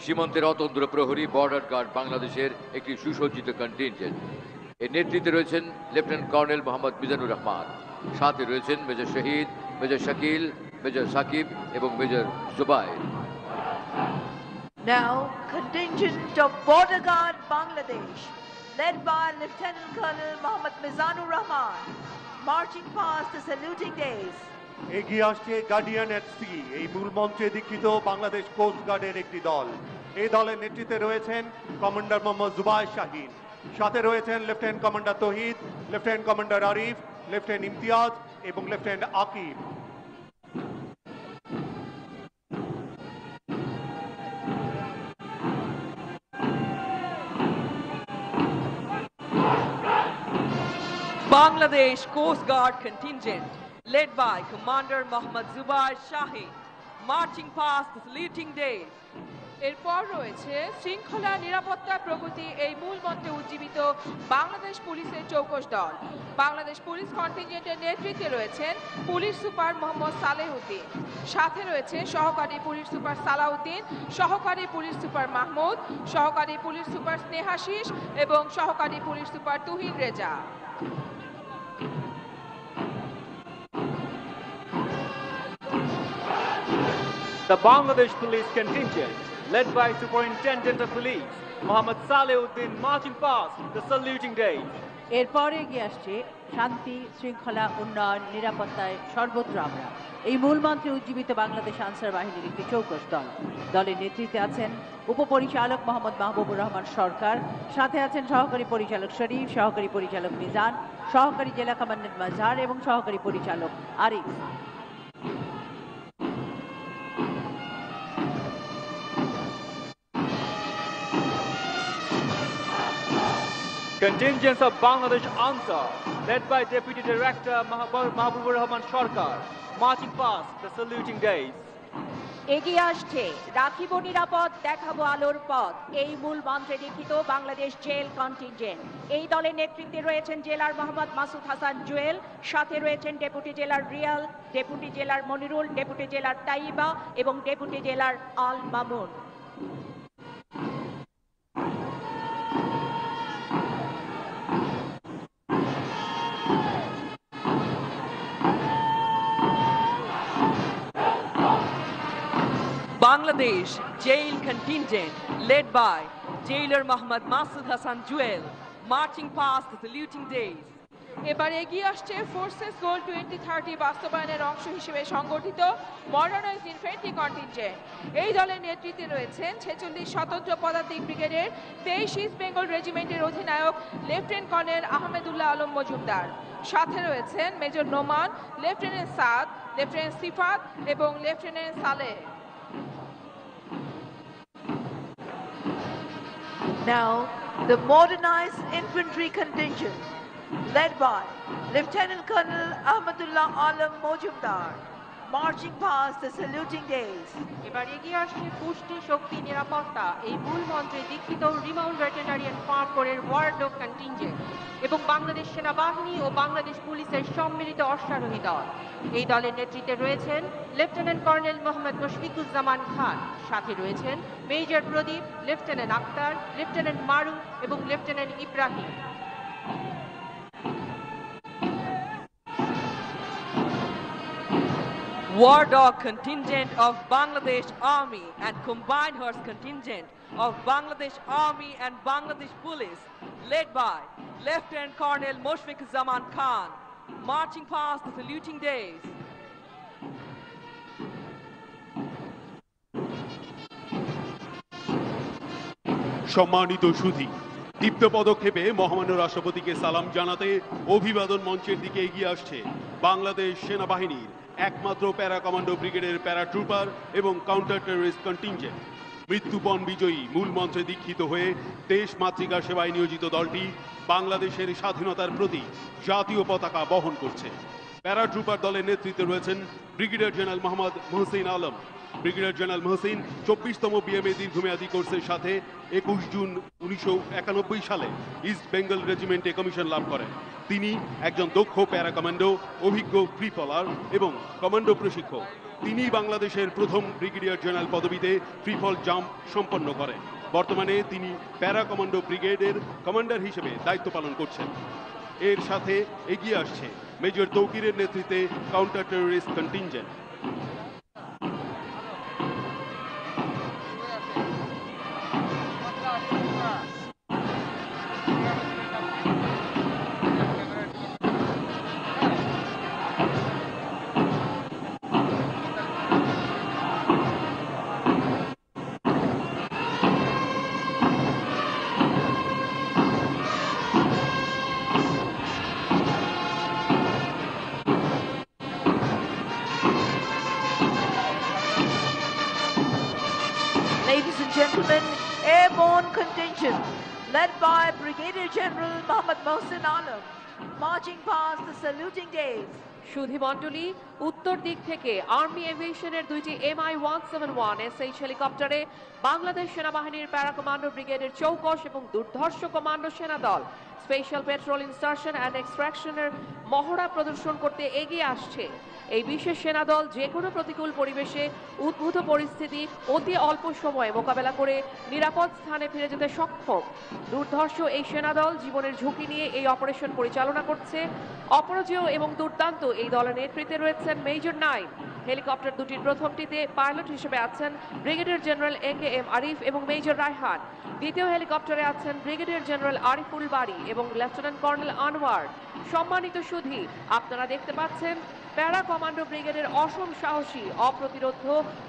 S8: সীমান্তের অতন্ত্র প্রহরী বর্ডার গার্ড বাংলাদেশের একটি সুসজ্জিত কন্টিনজেন্ট। এর নেতৃত্বে রয়েছেন লেফটেন্যান্ট কর্নেল মোহাম্মদ মিজানুর রহমান, সাথে রয়েছেন major Shahid, major Shakil, major Sakib এবং major Zubair.
S13: Now, contingent of Border Guard Bangladesh, led by Lieutenant Colonel Mohammad Mizanur Rahman, marching past the saluting days.
S10: এগিয়ে আসছে গার্ডিয়ান এট সি এই মূল মঞ্চে দীক্ষিত বাংলাদেশ কোস্ট গার্ডের একটি দল। এই দলের নেতৃত্বে রয়েছেন কমান্ডার মোহাম্মদ জুবাইর শাহিন, সাথে রয়েছেন lieutenant commander Tohid, lieutenant commander Arif, lieutenant Imtiaz এবং lieutenant Akib.
S7: Bangladesh Coast Guard contingent, led by Commander Mohammad Zubair Shahin, marching past the saluting days.
S2: এরপর রয়েছে শৃঙ্খলা, নিরাপত্তা, প্রগতি এই মূল মন্ত্রে উজ্জীবিত বাংলাদেশ পুলিশের চৌকস দল। বাংলাদেশ পুলিশ কন্টিনজেন্টের নেতৃত্বে রয়েছেন পুলিশ সুপার মোহাম্মদ সালেহউদ্দিন, সাথে রয়েছে সহকারী পুলিশ সুপার সালাউদ্দিন, সহকারী পুলিশ সুপার মাহমুদ, সহকারী পুলিশ সুপার স্নেহাশিস এবং সহকারী police super Tuhin Reza.
S12: The Bangladesh Police contingent, led by Superintendent of Police Mohammad Saleuddin, marching past the saluting days.
S5: এরপর এগিয়ে আসছে শান্তি, শৃঙ্খলা, উন্নয়ন, নিরাপত্তায় সর্বত্র আমরা এই মূল মন্ত্রে উজ্জীবিত বাংলাদেশ আনসার বাহিনীর একটি চৌকস দল। দলের নেতৃত্বে আছেন উপপরিচালক মোহাম্মদ মাহবুবুর রহমান সরকার, সাথে আছেন সহকারী পরিচালক শরীফ, সহকারী পরিচালক মিজান, সহকারী জেলা কমান্ডেন্ট মাজহার এবং সহকারী পরিচালক Arif.
S12: Contingents of Bangladesh Ansar, led by Deputy Director Mahbubur Rahman Sarkar, marching past the saluting days.
S14: এগিয়ে আসছে রাখিব নিরাপদ দেখাবো আলোর পথ এই মূল মন্ত্রে দীক্ষিত বাংলাদেশ জেল কন্টিনজেন্ট। এই দলের নেতৃত্বে রয়েছেন জেলার মোহাম্মদ মাসুদ হাসান জুয়েল, সাথে রয়েছেন ডেপুটি জেলার রিয়াল, ডেপুটি জেলার মনিরুল, ডেপুটি জেলার তাইবা এবং ডেপুটি জেলার Al Mamun.
S7: Bangladesh jail contingent led by jailer Mohammad Masood Hassan Jewel marching past the saluting days.
S2: এবার এগিয়ে আসছে ফোর্সেস গোল 2030 বাস্তবায়নের অংশ হিসেবে সংগঠিত মডার্নাইজড ইনফ্যান্ট্রি কন্টিনজেন্ট। এই দলের নেতৃত্বে রয়েছেন 46 স্বতন্ত্র পদাতিক ব্রিগেডের 23 ইস্ট বেঙ্গল রেজিমেন্টের অধিনায়ক লেফটেন্যান্ট কর্নেল আহমেদুল্লাহ আলম মজুমদার, সাথে রয়েছেন মেজর নোমান, লেফটেন্যান্ট সাদ, লেফটেন্যান্ট সিফাত এবং lieutenant Saleh.
S13: Now, the modernized infantry contingent, led by Lieutenant Colonel Ahmadullah Alam Mojumdar, marching past the saluting days.
S11: এবার এগিয়ে আসছে পুষ্টি শক্তি নিরাপত্তা এই মূল মন্ত্রে দীক্ষিত রিমাউন্ট ভেটেরিনারি অ্যান্ড ফার্ম কোরের ওয়ার ডগ কন্টিনজেন্ট এবং বাংলাদেশ সেনাবাহিনী ও বাংলাদেশ পুলিশের সম্মিলিত অশ্বারোহী দল। এই দলের নেতৃত্বে রয়েছেন লেফটেন্যান্ট কর্নেল মোহাম্মদ মুশফিকুজ্জামান খান, সাথে রয়েছেন মেজর প্রদীপ, লেফটেন্যান্ট আক্তার, লেফটেন্যান্ট মারুফ এবং lieutenant Ibrahim.
S7: War Dog contingent of Bangladesh Army and Combined Horse contingent of Bangladesh Army and Bangladesh Police led by Lieutenant Colonel Mushfiquzaman Khan marching past the saluting days.
S4: সম্মানিত সুধী, দীপ্ত পদক্ষেপে মহামান্য রাষ্ট্রপতিকে সালাম জানাতে অভিবাদন মঞ্চের দিকে এগিয়ে আসছে বাংলাদেশ সেনাবাহিনীর একমাত্র প্যারা কমান্ডো ব্রিগেডের প্যারাট্রুপার এবং কাউন্টার টেররিস্ট কন্টিনজেন্ট। মৃত্যুপণ বিজয়ী মূল মন্ত্রে দীক্ষিত হয়ে দেশ মাতৃকার সেবায় নিয়োজিত দলটি বাংলাদেশের স্বাধীনতার প্রতি জাতীয় পতাকা বহন করছে। প্যারাট্রুপার দলের নেতৃত্বে রয়েছেন brigadier general Mohammad Mohsin Alam. Brigadier general Mohsin 24তম বিএমএ দীর্ঘমেয়াদী কোর্সের সাথে 21 জুন 1991 সালে ইস্ট বেঙ্গল রেজিমেন্টে কমিশন লাভ করেন। তিনি একজন দক্ষ প্যারা কমান্ডো, অভিজ্ঞ ফ্রি ফলার এবং কমান্ডো প্রশিক্ষক। তিনি বাংলাদেশের প্রথম ব্রিগেডিয়ার জেনারেল পদবিতে ফ্রি ফল জাম্প সম্পন্ন করেন। বর্তমানে তিনি প্যারা কমান্ডো ব্রিগেডের কমান্ডার হিসেবে দায়িত্ব পালন করছেন। এর সাথে এগিয়ে আসছে মেজর তৌকিরের নেতৃত্বে counter terrorist contingent.
S13: Ladies and gentlemen, airborne contingent, led by Brigadier General Mohammad Mohsin Alam, marching past the saluting days.
S11: সুধী মণ্ডলী, উত্তর দিক থেকে আর্মি এভিয়েশনের দুইটি MI-171 SH হেলিকপ্টারে বাংলাদেশ সেনাবাহিনীর প্যারা কমান্ডো ব্রিগেডের চৌকস এবং দুর্ধর্ষ কমান্ডো সেনা দল স্পেশাল পেট্রোল ইনসার্শন অ্যান্ড এক্সট্রাকশনের মহড়া প্রদর্শন করতে এগিয়ে আসছে। এই বিশেষ সেনাদল যে কোনো প্রতিকূল পরিবেশে উদ্ভূত পরিস্থিতি অতি অল্প সময়ে মোকাবেলা করে নিরাপদ স্থানে ফিরে যেতে সক্ষম। দুর্ধর্ষ এই সেনাদল জীবনের ঝুঁকি নিয়ে এই অপারেশন পরিচালনা করছে। অপরাজেয় এবং দুর্দান্ত এই দলের নেতৃত্বে রয়েছেন মেজর 9। হেলিকপ্টার দুটির প্রথমটিতে পাইলট হিসেবে আছেন ব্রিগেডিয়ার জেনারেল AKM আরিফ এবং মেজর রায়হান। দ্বিতীয় হেলিকপ্টারে আছেন ব্রিগেডিয়ার জেনারেল আরিফুল বারি এবং লেফটেন্যান্ট কর্নেল আনোয়ার। সম্মানিত সুধী, আপনারা দেখতে পাচ্ছেন প্যারা কমান্ডো ব্রিগেডের অসম সাহসী, অপ্রতিরোধ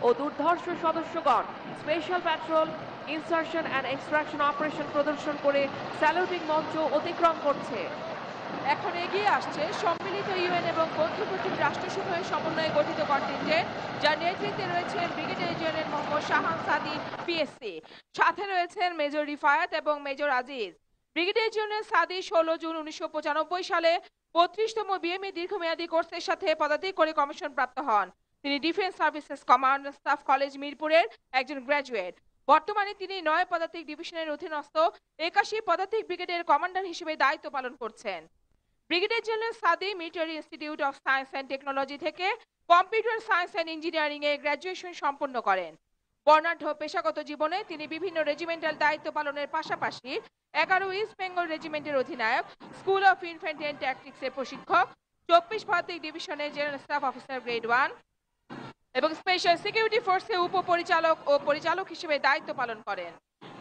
S11: ও দুর্ধর্ষ সদস্যগণ special patrol insertion and extraction operation প্রদর্শন করে স্যালুটিং মঞ্চ অতিক্রম করছে।
S2: এখন এগিয়ে আসছে সম্মিলিত ইউএন এবং বন্ধুপ্রতিম রাষ্ট্রসমূহের সমন্বয়ে গঠিত কন্টিনজেন্ট, যার নেতৃত্বে রয়েছে ব্রিগেডিয়ার জেনারেল মোহাম্মদ শাহান সাদি PSC, সাথে রয়েছেন মেজর রিফায়াত এবং মেজর আজিজ। ব্রিগেডিয়ার জেনারেল সাদি 16 জুন 1995 সালে 32তম বিএমএ দীর্ঘমেয়াদী কোর্সের সাথে পদাতিক করে কমিশন প্রাপ্ত হন। তিনি defence services command staff college মিরপুরের একজন গ্র্যাজুয়েট। বর্তমানে তিনি 9 পদাতিক ডিভিশনের অধীনস্থ 81 পদাতিক ব্রিগেডের কমান্ডার হিসেবে দায়িত্ব পালন করছেন। Brigadier general Sadi military institute of science and technology থেকে কম্পিউটার সায়েন্স অ্যান্ড ইঞ্জিনিয়ারিং এ গ্র্যাজুয়েশন সম্পন্ন করেন। বর্ণাঢ্য পেশাগত জীবনে তিনি বিভিন্ন রেজিমেন্টাল দায়িত্ব পালনের পাশাপাশি 11 ইস্ট বেঙ্গল রেজিমেন্টের অধিনায়ক, স্কুল অফ ইনফ্যান্ট্রি অ্যান্ড ট্যাকটিক্সের প্রশিক্ষক, 24 পদাতিক ডিভিশনের জেনারেল স্টাফ অফিসার গ্রেড 1 এবং স্পেশাল সিকিউরিটি ফোর্সে উপপরিচালক ও পরিচালক হিসেবে দায়িত্ব পালন করেন।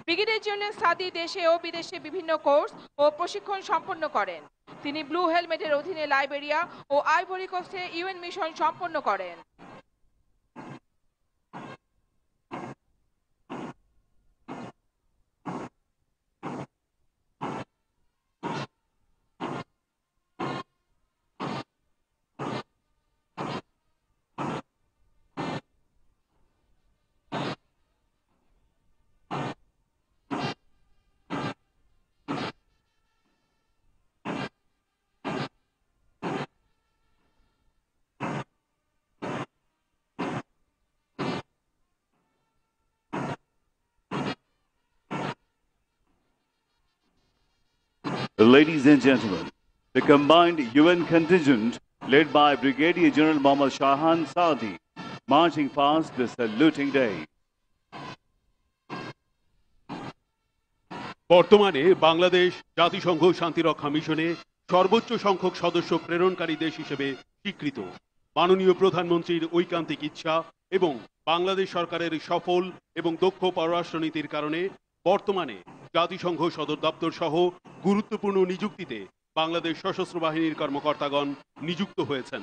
S2: ব্রিগেডিয়ার জেনারেল সাদি দেশে ও বিদেশে বিভিন্ন কোর্স ও প্রশিক্ষণ সম্পন্ন করেন। তিনি ব্লু হেলমেটের অধীনে লাইবেরিয়া ও আইভরি কোস্টে ইউএন মিশন সম্পন্ন করেন।
S6: Ladies and gentlemen, the combined UN contingent led by Brigadier General Mohammad Shahan Saadi marching past the saluting day.
S4: বর্তমানে বাংলাদেশ জাতিসংঘ শান্তিরক্ষা মিশনে সর্বোচ্চ সংখ্যক সদস্য প্রেরণকারী দেশ হিসেবে স্বীকৃত। মাননীয় প্রধানমন্ত্রীর ঐকান্তিক ইচ্ছা এবং বাংলাদেশ সরকারের সফল এবং দক্ষ পররাষ্ট্রনীতির কারণে বর্তমানে জাতিসংঘ সদর দপ্তর সহ গুরুত্বপূর্ণ নিযুক্তিতে বাংলাদেশ সশস্ত্র বাহিনীর কর্মকর্তাগণ নিযুক্ত হয়েছেন।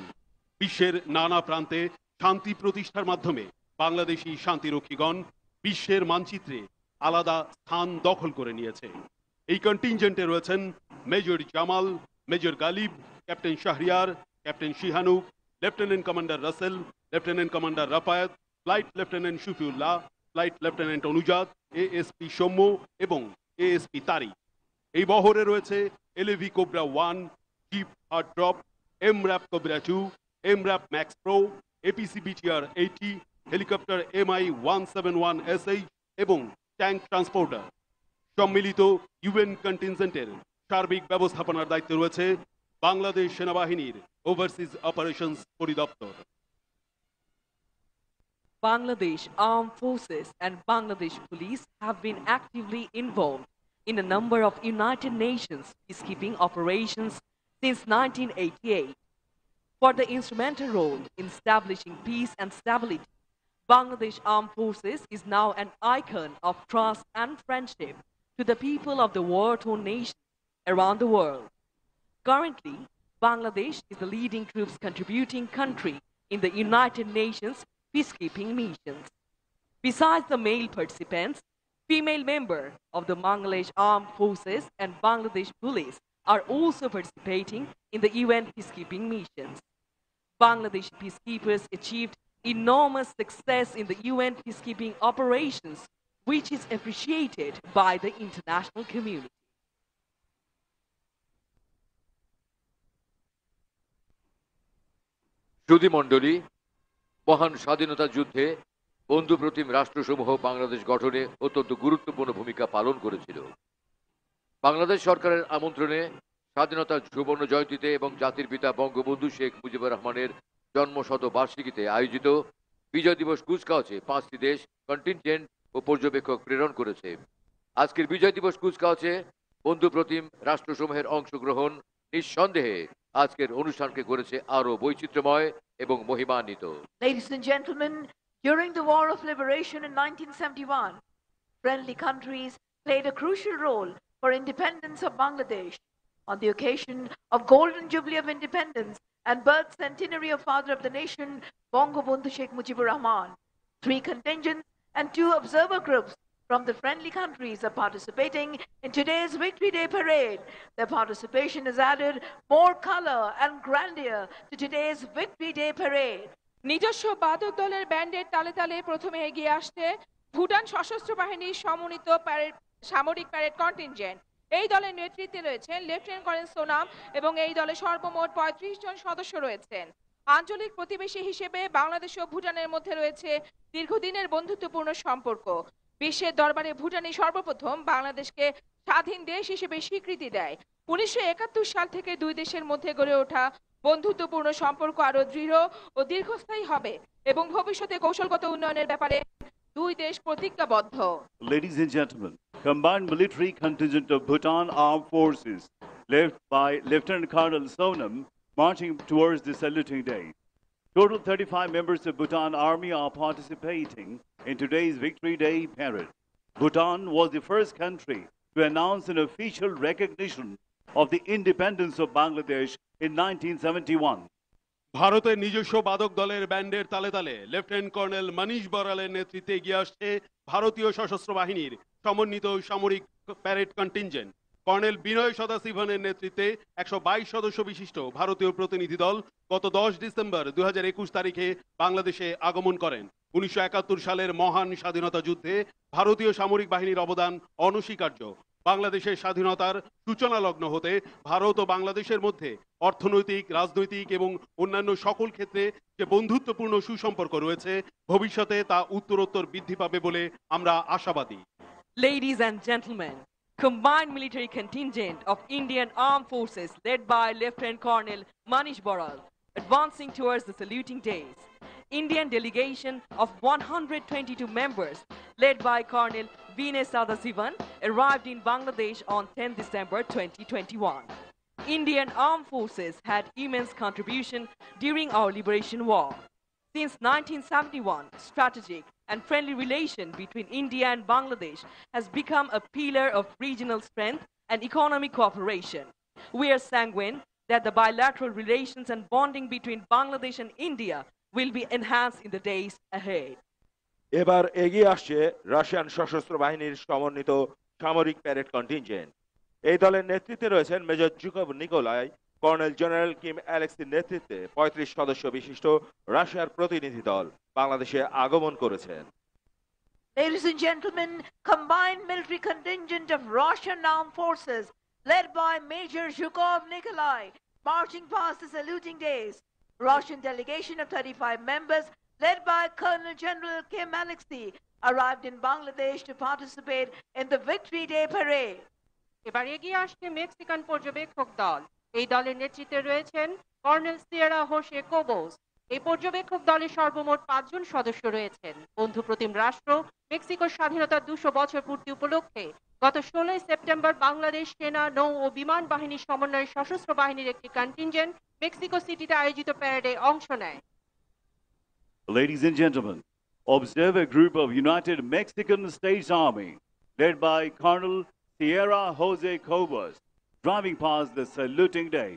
S4: বিশ্বের নানা প্রান্তে শান্তি প্রতিষ্ঠার মাধ্যমে বাংলাদেশি শান্তিরক্ষীগণ বিশ্বের মানচিত্রে আলাদা স্থান দখল করে নিয়েছে। এই কন্টিনজেন্টে রয়েছেন major Jamal, major Galib, captain Shahriar, captain Shihanuk, lieutenant commander Rasel, lieutenant commander Rafayet, flight lieutenant Shafiullah, flight lieutenant Anujat, ASP Soumya এবং এএসপি তারি। এই বহরে রয়েছে LAV Cobra 1, jeep hard drop, MRAP Cobra 2, MRAP Max Pro, APC BTR 80, helicopter MI 171SH এবং ট্যাঙ্ক ট্রান্সপোর্টার। সম্মিলিত ইউএন কন্টিনজেন্টের সার্বিক ব্যবস্থাপনার দায়িত্বে রয়েছে বাংলাদেশ সেনাবাহিনীর ওভারসিজ অপারেশনস পরিদপ্তর।
S7: Bangladesh Armed Forces and Bangladesh Police have been actively involved in a number of United Nations peacekeeping operations since 1988. For the instrumental role in establishing peace and stability, Bangladesh Armed Forces is now an icon of trust and friendship to the people of the war-torn nations around the world. Currently, Bangladesh is the leading troops contributing country in the United Nations peacekeeping missions. Besides the male participants, female members of the Bangladesh Armed Forces and Bangladesh Police are also participating in the UN peacekeeping missions. Bangladesh peacekeepers achieved enormous success in the UN peacekeeping operations, which is appreciated by the international community.
S8: সুধী মণ্ডলী, মহান স্বাধীনতা যুদ্ধে বন্ধুপ্রতিম রাষ্ট্রসমূহ বাংলাদেশ গঠনে অত্যন্ত গুরুত্বপূর্ণ ভূমিকা পালন করেছিল। বাংলাদেশ সরকারের আমন্ত্রণে স্বাধীনতার সুবর্ণ জয়ন্তীতে এবং জাতির পিতা বঙ্গবন্ধু শেখ মুজিবুর রহমানের জন্মশতবার্ষিকীতে আয়োজিত বিজয় দিবস কুচকাওয়াজে 5টি দেশ কন্টিনজেন্ট ও পর্যবেক্ষক প্রেরণ করেছে। আজকের বিজয় দিবস কুচকাওয়াজে বন্ধুপ্রতিম রাষ্ট্রসমূহের অংশগ্রহণ নিঃসন্দেহে আজকের অনুষ্ঠানকে করেছে আরো বৈচিত্র্যময় এবং মহিমান্বিত।
S13: Ladies and gentlemen, during the War of Liberation in 1971, friendly countries played a crucial role for independence of Bangladesh. On the occasion of Golden Jubilee of Independence and birth centenary of Father of the Nation, Bangabandhu Sheikh Mujibur Rahman, 3 contingents and 2 observer groups from the friendly countries are participating in today's Victory Day parade. Their participation has added more color and grandeur to today's Victory Day parade.
S2: নিজস্ব বাদক দলের ব্যান্ডের তালে তালে প্রথমে এগিয়ে আসছে ভুটান সশস্ত্র বাহিনীর সমন্বিত সামরিক প্যারেড কন্টিনজেন্ট। এই দলের নেতৃত্বে রয়েছেন লেফটেন্যান্ট কর্নেল সোনাম এবং এই দলে সর্বমোট 35 জন সদস্য রয়েছেন। আঞ্চলিক প্রতিবেশী হিসেবে বাংলাদেশ ও ভুটানের মধ্যে রয়েছে দীর্ঘদিনের বন্ধুত্বপূর্ণ সম্পর্ক। বিশ্বের দরবারে ভুটানই সর্বপ্রথম বাংলাদেশকে স্বাধীন দেশ হিসেবে স্বীকৃতি দেয়। 1971 সাল থেকে দুই দেশের মধ্যে গড়ে ওঠা বন্ধুত্বপূর্ণ সম্পর্ক আরো দৃঢ় ও দীর্ঘস্থায়ী হবে এবং ভবিষ্যতে কৌশলগত উন্নয়নের ব্যাপারে দুই দেশ প্রতিজ্ঞাবদ্ধ।
S6: Ladies and gentlemen, combined military contingent of Bhutan Armed Forces, led by Lieutenant Colonel Sonam, marching towards the saluting day. Total 35 members of Bhutan Army are participating in today's Victory Day parade. Bhutan was the first country to announce an official recognition of the independence of Bangladesh in 1971.
S4: ভারতের নিজস্ব বাদক দলের ব্যান্ডের তালে তালে লেফটেন্যান্ট কর্নেল মনীষ বরালের নেতৃত্বে এগিয়ে আসছে ভারতীয় সশস্ত্র বাহিনীর সমন্বিত সামরিক প্যারেড কন্টিনজেন্ট। কর্নেল বিনয় সদাশিবনের নেতৃত্বে 122 সদস্য বিশিষ্ট ভারতীয় প্রতিনিধি দল গত 10 ডিসেম্বর 2021 তারিখে বাংলাদেশে আগমন করেন। 1971 সালের মহান স্বাধীনতা যুদ্ধে ভারতীয় সামরিক বাহিনীর অবদান অনস্বীকার্য। বাংলাদেশের স্বাধীনতার সূচনা লগ্ন হতে ভারত ও বাংলাদেশের মধ্যে অর্থনৈতিক, রাজনৈতিক এবং অন্যান্য সকল ক্ষেত্রে যে বন্ধুত্বপূর্ণ সুসম্পর্ক রয়েছে, ভবিষ্যতে তা উত্তরোত্তর বৃদ্ধি পাবে বলে আমরা আশাবাদী।
S7: Ladies and gentlemen, combined military contingent of Indian Armed Forces led by Lieutenant Colonel Manish Baral advancing towards the saluting days. Indian delegation of 122 members led by Colonel Vinay Sadasivan arrived in Bangladesh on 10 December 2021. Indian Armed Forces had immense contribution during our liberation war. Since 1971, strategic and friendly relation between India and Bangladesh has become a pillar of regional strength and economic cooperation. We are sanguine that the bilateral relations and bonding between Bangladesh and India will be enhanced in the days ahead.
S9: এবার এগিয়ে আসছে রাশিয়ান সশস্ত্র বাহিনীর সমন্বিত সামরিক প্যারেড কন্টিনজেন্ট। এই দলের নেতৃত্বে রয়েছেন major Zhukov Nikolai, colonel general Kim অ্যালেক্সির নেতৃত্বে 35 সদস্য বিশিষ্ট রাশিয়ার প্রতিনিধি দল বাংলাদেশে আগমন করেছেন।
S13: Ladies and gentlemen, combined military contingent of Russian armed forces led by Major Zhukov Nikolai marching past the saluting days. Russian delegation of 35 members led by Colonel General Kim Alexei arrived in Bangladesh to participate in the Victory Day parade.
S11: এবার এগিয়ে আসছে মেক্সিকান পর্যবেক্ষক দল। এই দলের নেতৃত্বে রয়েছেন কর্নেল সিয়েরা হোসে কোবোস। এই পর্যবেক্ষক দলের সর্বমোট 5 জন সদস্য রয়েছেন। বন্ধুপ্রতিম রাষ্ট্র মেক্সিকোর স্বাধীনতার 200 বছর পূর্তি উপলক্ষে গত 16 সেপ্টেম্বর বাংলাদেশ সেনা, নৌ ও বিমান বাহিনীর সমন্বয়ে সশস্ত্র বাহিনীর একটি কন্টিনজেন্ট মেক্সিকো সিটিতে আয়োজিত প্যারেডে অংশ নেয়।
S6: Ladies and gentlemen, observe a group of United Mexican States Army led by Colonel Sierra Jose Cobos driving past the saluting day.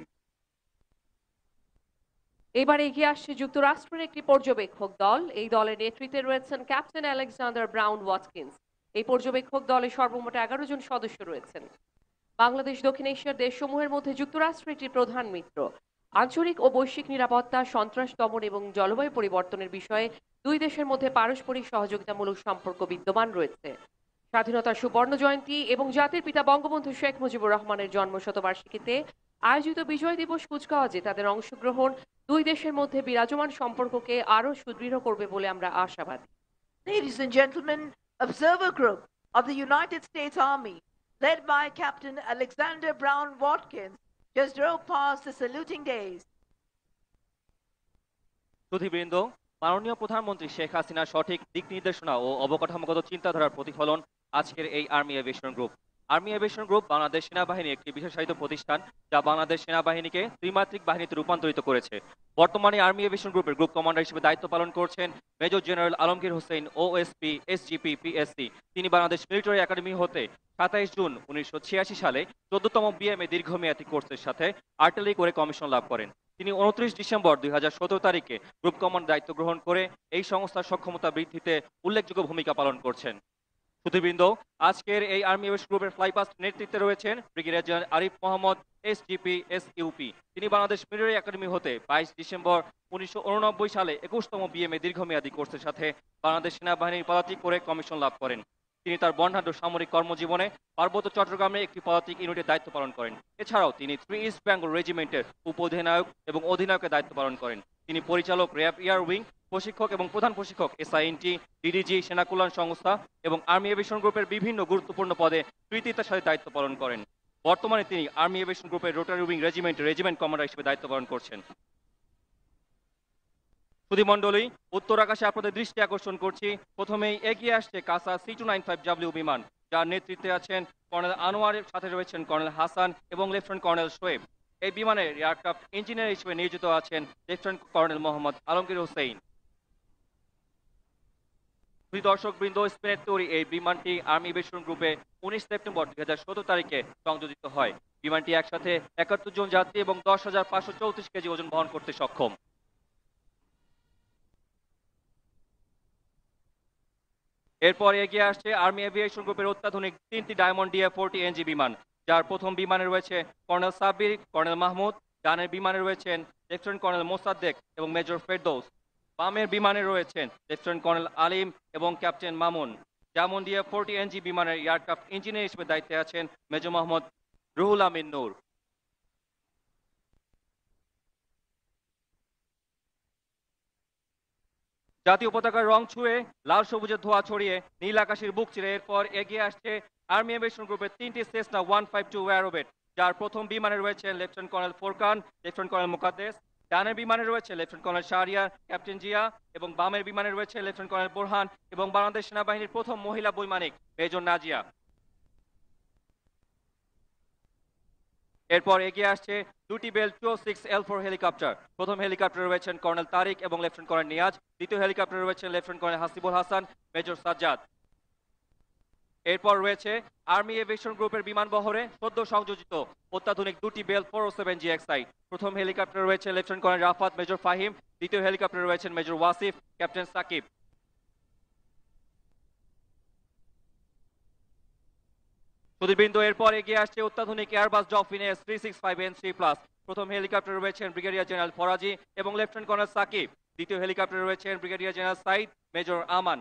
S11: এবার এগিয়ে আসছে যুক্তরাষ্ট্রের একটি পর্যবেক্ষক দল। এই দলের নেতৃত্বে রয়েছেন ক্যাপ্টেন আলেকজান্ডার ব্রাউন ওয়াটকিন্স। এই পর্যবেক্ষক দলে সর্বমোট 11 জন সদস্য রয়েছেন। বাংলাদেশ দক্ষিণ এশিয়ার দেশসমূহের মধ্যে যুক্তরাষ্ট্র একটি প্রধান মিত্র। আঞ্চলিক ও বৈশ্বিক নিরাপত্তা, সন্ত্রাস দমন এবং জলবায়ু পরিবর্তনের বিষয়ে দুই দেশের মধ্যে পারস্পরিক সহযোগিতামূলক সম্পর্ক বিদ্যমান রয়েছে। স্বাধীনতার সুবর্ণ জয়ন্তী এবং জাতির পিতা বঙ্গবন্ধু শেখ মুজিবুর রহমানের জন্মশতবার্ষিকীতে আয়োজিত বিজয় দিবস কুচকাওয়াজে তাদের অংশগ্রহণ দুই দেশের মধ্যে বিরাজমান সম্পর্ককে আরো সুদৃঢ় করবে বলে আমরা আশাবাদী।
S13: Ladies and gentlemen, observer group of the United States Army led by Captain Alexander Brown Watkins just drove past the saluting days.
S12: সুধীবৃন্দ, মাননীয় প্রধানমন্ত্রী শেখ হাসিনার সঠিক দিক নির্দেশনা ও অবকাঠামোগত চিন্তাধারার প্রতিফলন আজকের এই army aviation group. Army aviation group Bangladesh সেনাবাহিনীর একটি বিশেষায়িত প্রতিষ্ঠান, যা বাংলাদেশ সেনাবাহিনীকে ত্রিমাত্রিক বাহিনীতে রূপান্তরিত করেছে। বর্তমানে আর্মি এভিয়েশন গ্রুপের গ্রুপ কমান্ডার হিসেবে দায়িত্ব পালন করছেন major general Alamgir Hossain OSP SGP PSC. তিনি বাংলাদেশ মিলিটারি একাডেমি হতে 27 জুন 1986 সালে 14তম বিএমএ দীর্ঘমেয়াদী কোর্সের সাথে আর্টিলারি করে কমিশন লাভ করেন। তিনি 29 ডিসেম্বর 2017 তারিখে গ্রুপ কমান্ডার দায়িত্ব গ্রহণ করে এই সংস্থার সক্ষমতা বৃদ্ধিতে উল্লেখযোগ্য ভূমিকা পালন করছেন। সুধীবৃন্দ, আজকের এই আর্মি এভিয়েশন গ্রুপের ফ্লাইপাস্ট নেতৃত্বে রয়েছেন brigadier general Arif Mohammad SGP SUP. তিনি বাংলাদেশ মিলিটারি একাডেমি হতে 22 ডিসেম্বর 1989 সালে 21তম বিএমএ দীর্ঘমেয়াদী কোর্সের সাথে বাংলাদেশ সেনাবাহিনীর পদাতিক করে কমিশন লাভ করেন। তিনি তার বর্ণাঢ্য সামরিক কর্মজীবনে পার্বত্য চট্টগ্রামে একটি পদাতিক ইউনিটের দায়িত্ব পালন করেন। এছাড়াও তিনি 3 ইস্ট বেঙ্গল রেজিমেন্টের উপ অধিনায়ক এবং অধিনায়কের দায়িত্ব পালন করেন।
S15: তিনি পরিচালক র্যাব এয়ার উইং, প্রশিক্ষক এবং প্রধান প্রশিক্ষক এসআইএনটি, ডিডিজি, সেনা কল্যাণ সংস্থা এবং আর্মি এভিয়েশন গ্রুপের বিভিন্ন গুরুত্বপূর্ণ পদে কৃতিত্বের সাথে দায়িত্ব পালন করেন। বর্তমানে তিনি আর্মি এভিয়েশন গ্রুপের রোটারি উইং রেজিমেন্টের রেজিমেন্ট কমান্ডার হিসেবে দায়িত্ব পালন করছেন। সুধীমণ্ডলী, উত্তর আকাশে আপনাদের দৃষ্টি আকর্ষণ করছি। প্রথমেই এগিয়ে আসছে কাসা C295W বিমান, যার নেতৃত্বে আছেন কর্নেল আনোয়ারের, সাথে রয়েছেন কর্নেল হাসান এবং লেফটেন্যান্ট কর্নেল শোয়েব। এই বিমানের এয়ারক্রাফট ইঞ্জিনিয়ার হিসেবে নিয়োজিত আছেন লেফটেন্যান্ট কর্নেল মোহাম্মদ আলমগীর হোসেন। দর্শকবৃন্দ, স্পেনের তৈরি এই বিমানটি আর্মি এভিয়েশন গ্রুপে 19 সেপ্টেম্বর 2017 তারিখে সংযোজিত হয়। বিমানটি একসাথে 71 জন যাত্রী এবং 10,534 কেজি ওজন বহন করতে সক্ষম। এরপর এগিয়ে আসছে আর্মি এভিয়েশন গ্রুপের অত্যাধুনিক 3টি ডায়মন্ড DA-40 NG বিমান, যার প্রথম বিমানে রয়েছে কর্নেল সাব্বির, কর্নেল মাহমুদ। ডানের বিমানে রয়েছেন লেফটেন্যান্ট কর্নেল মোসাদ্দেক এবং মেজর ফেরদৌস। বামের বিমানে রয়েছেন লেফটেন্যান্ট কর্নেল আলিম এবং captain Mamun. Diamond DA-40 NG বিমানের এয়ারক্রাফট ইঞ্জিনিয়ার হিসেবে দায়িত্বে আছেন মেজর মোহাম্মদ রুহুল আমিন নূর। জাতীয় পতাকার রং ছুঁয়ে লাল সবুজের ধোঁয়া ছড়িয়ে নীল আকাশের বুক চিরে এরপর এগিয়ে আসছে আর্মি এভিয়েশন গ্রুপের 3টি সেসনা 152 এয়ারোবেট, যার প্রথম বিমানে রয়েছেন lieutenant colonel Forkan, lieutenant colonel Mukaddes. ডানের বিমানে রয়েছে lieutenant colonel Shahriar, captain Zia এবং বামের বিমানে রয়েছে লেফটেন্যান্ট কর্নেল বোরহান এবং বাংলাদেশ সেনাবাহিনীর প্রথম মহিলা বৈমানিক মেজর নাজিয়া। এরপর এগিয়ে আসছে দুটি বেল 206 L4 হেলিকপ্টার। প্রথম হেলিকপ্টারে রয়েছেন কর্নেল তারিক এবং লেফটেন্যান্ট কর্নেল নিয়াজ। দ্বিতীয় হেলিকপ্টারে রয়েছেন lieutenant colonel Hasibul Hasan, major Sajjad. এরপর রয়েছে আর্মি এভিয়েশন গ্রুপের বিমান বহরে সদ্য সংযোজিত অত্যাধুনিক দুটি বেল 407 GXI। প্রথম হেলিকপ্টারে রয়েছে lieutenant colonel Rafat, major Fahim. দ্বিতীয় হেলিকপ্টারে রয়েছেন মেজর ওয়াসিফ, ক্যাপ্টেন সাকিব। সুধীবৃন্দ, এরপর এগিয়ে আসছে অত্যাধুনিক এয়ারবাস ডলফিন S365 N3+। প্রথম হেলিকপ্টারে রয়েছেন ব্রিগেডিয়ার জেনারেল ফরাজি এবং লেফটেন্যান্ট কর্নেল সাকিব। দ্বিতীয় হেলিকপ্টারে রয়েছেন ব্রিগেডিয়ার জেনারেল সাইদ, মেজর আমান।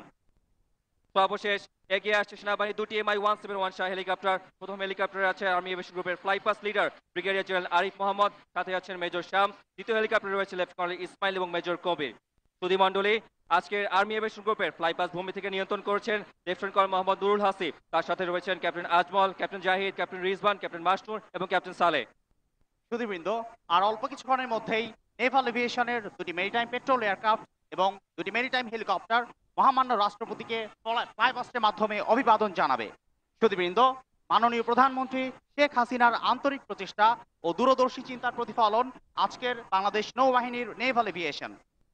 S15: সর্বশেষ এগিয়ে আসছে সেনাবাহিনীর দুটি MI-171 শাহ হেলিকপ্টার। প্রথম হেলিকপ্টারে আছে আর্মি এভিয়েশন গ্রুপের flypast leader brigadier general Arif Mohammad, সাথে আছেন মেজর শাম। দ্বিতীয় হেলিকপ্টারে রয়েছে লেফটেন্যান্ট কর্নেল ইসমাইল এবং মেজর কবির। সুধীমণ্ডলী, আজকের আর্মি এভিয়েশন গ্রুপের ফ্লাইপাস ভূমি থেকে নিয়ন্ত্রণ করেছেন লেফটেন্যান্ট কর্নেল মোহাম্মদ নুরুল হাসিব। তার সাথে রয়েছেন captain Azmal, captain Zahid, captain Rizwan, captain Masnur এবং ক্যাপ্টেন সালেহ।
S16: সুধীবৃন্দ, আর অল্প কিছুক্ষণের মধ্যেই নেভাল এভিয়েশনের দুটি মেরিটাইম পেট্রোল এয়ারক্রাফট এবং দুটি মেরিটাইম হেলিকপ্টার মহামান্য রাষ্ট্রপতিকে ফ্লাইপাস্টের মাধ্যমে অভিবাদন জানাবে। সুধীবৃন্দ, মাননীয় প্রধানমন্ত্রী শেখ হাসিনার আন্তরিক প্রচেষ্টা ও দূরদর্শী চিন্তার প্রতিফলন আজকের বাংলাদেশ নৌবাহিনীর নেভাল এভিয়েশন।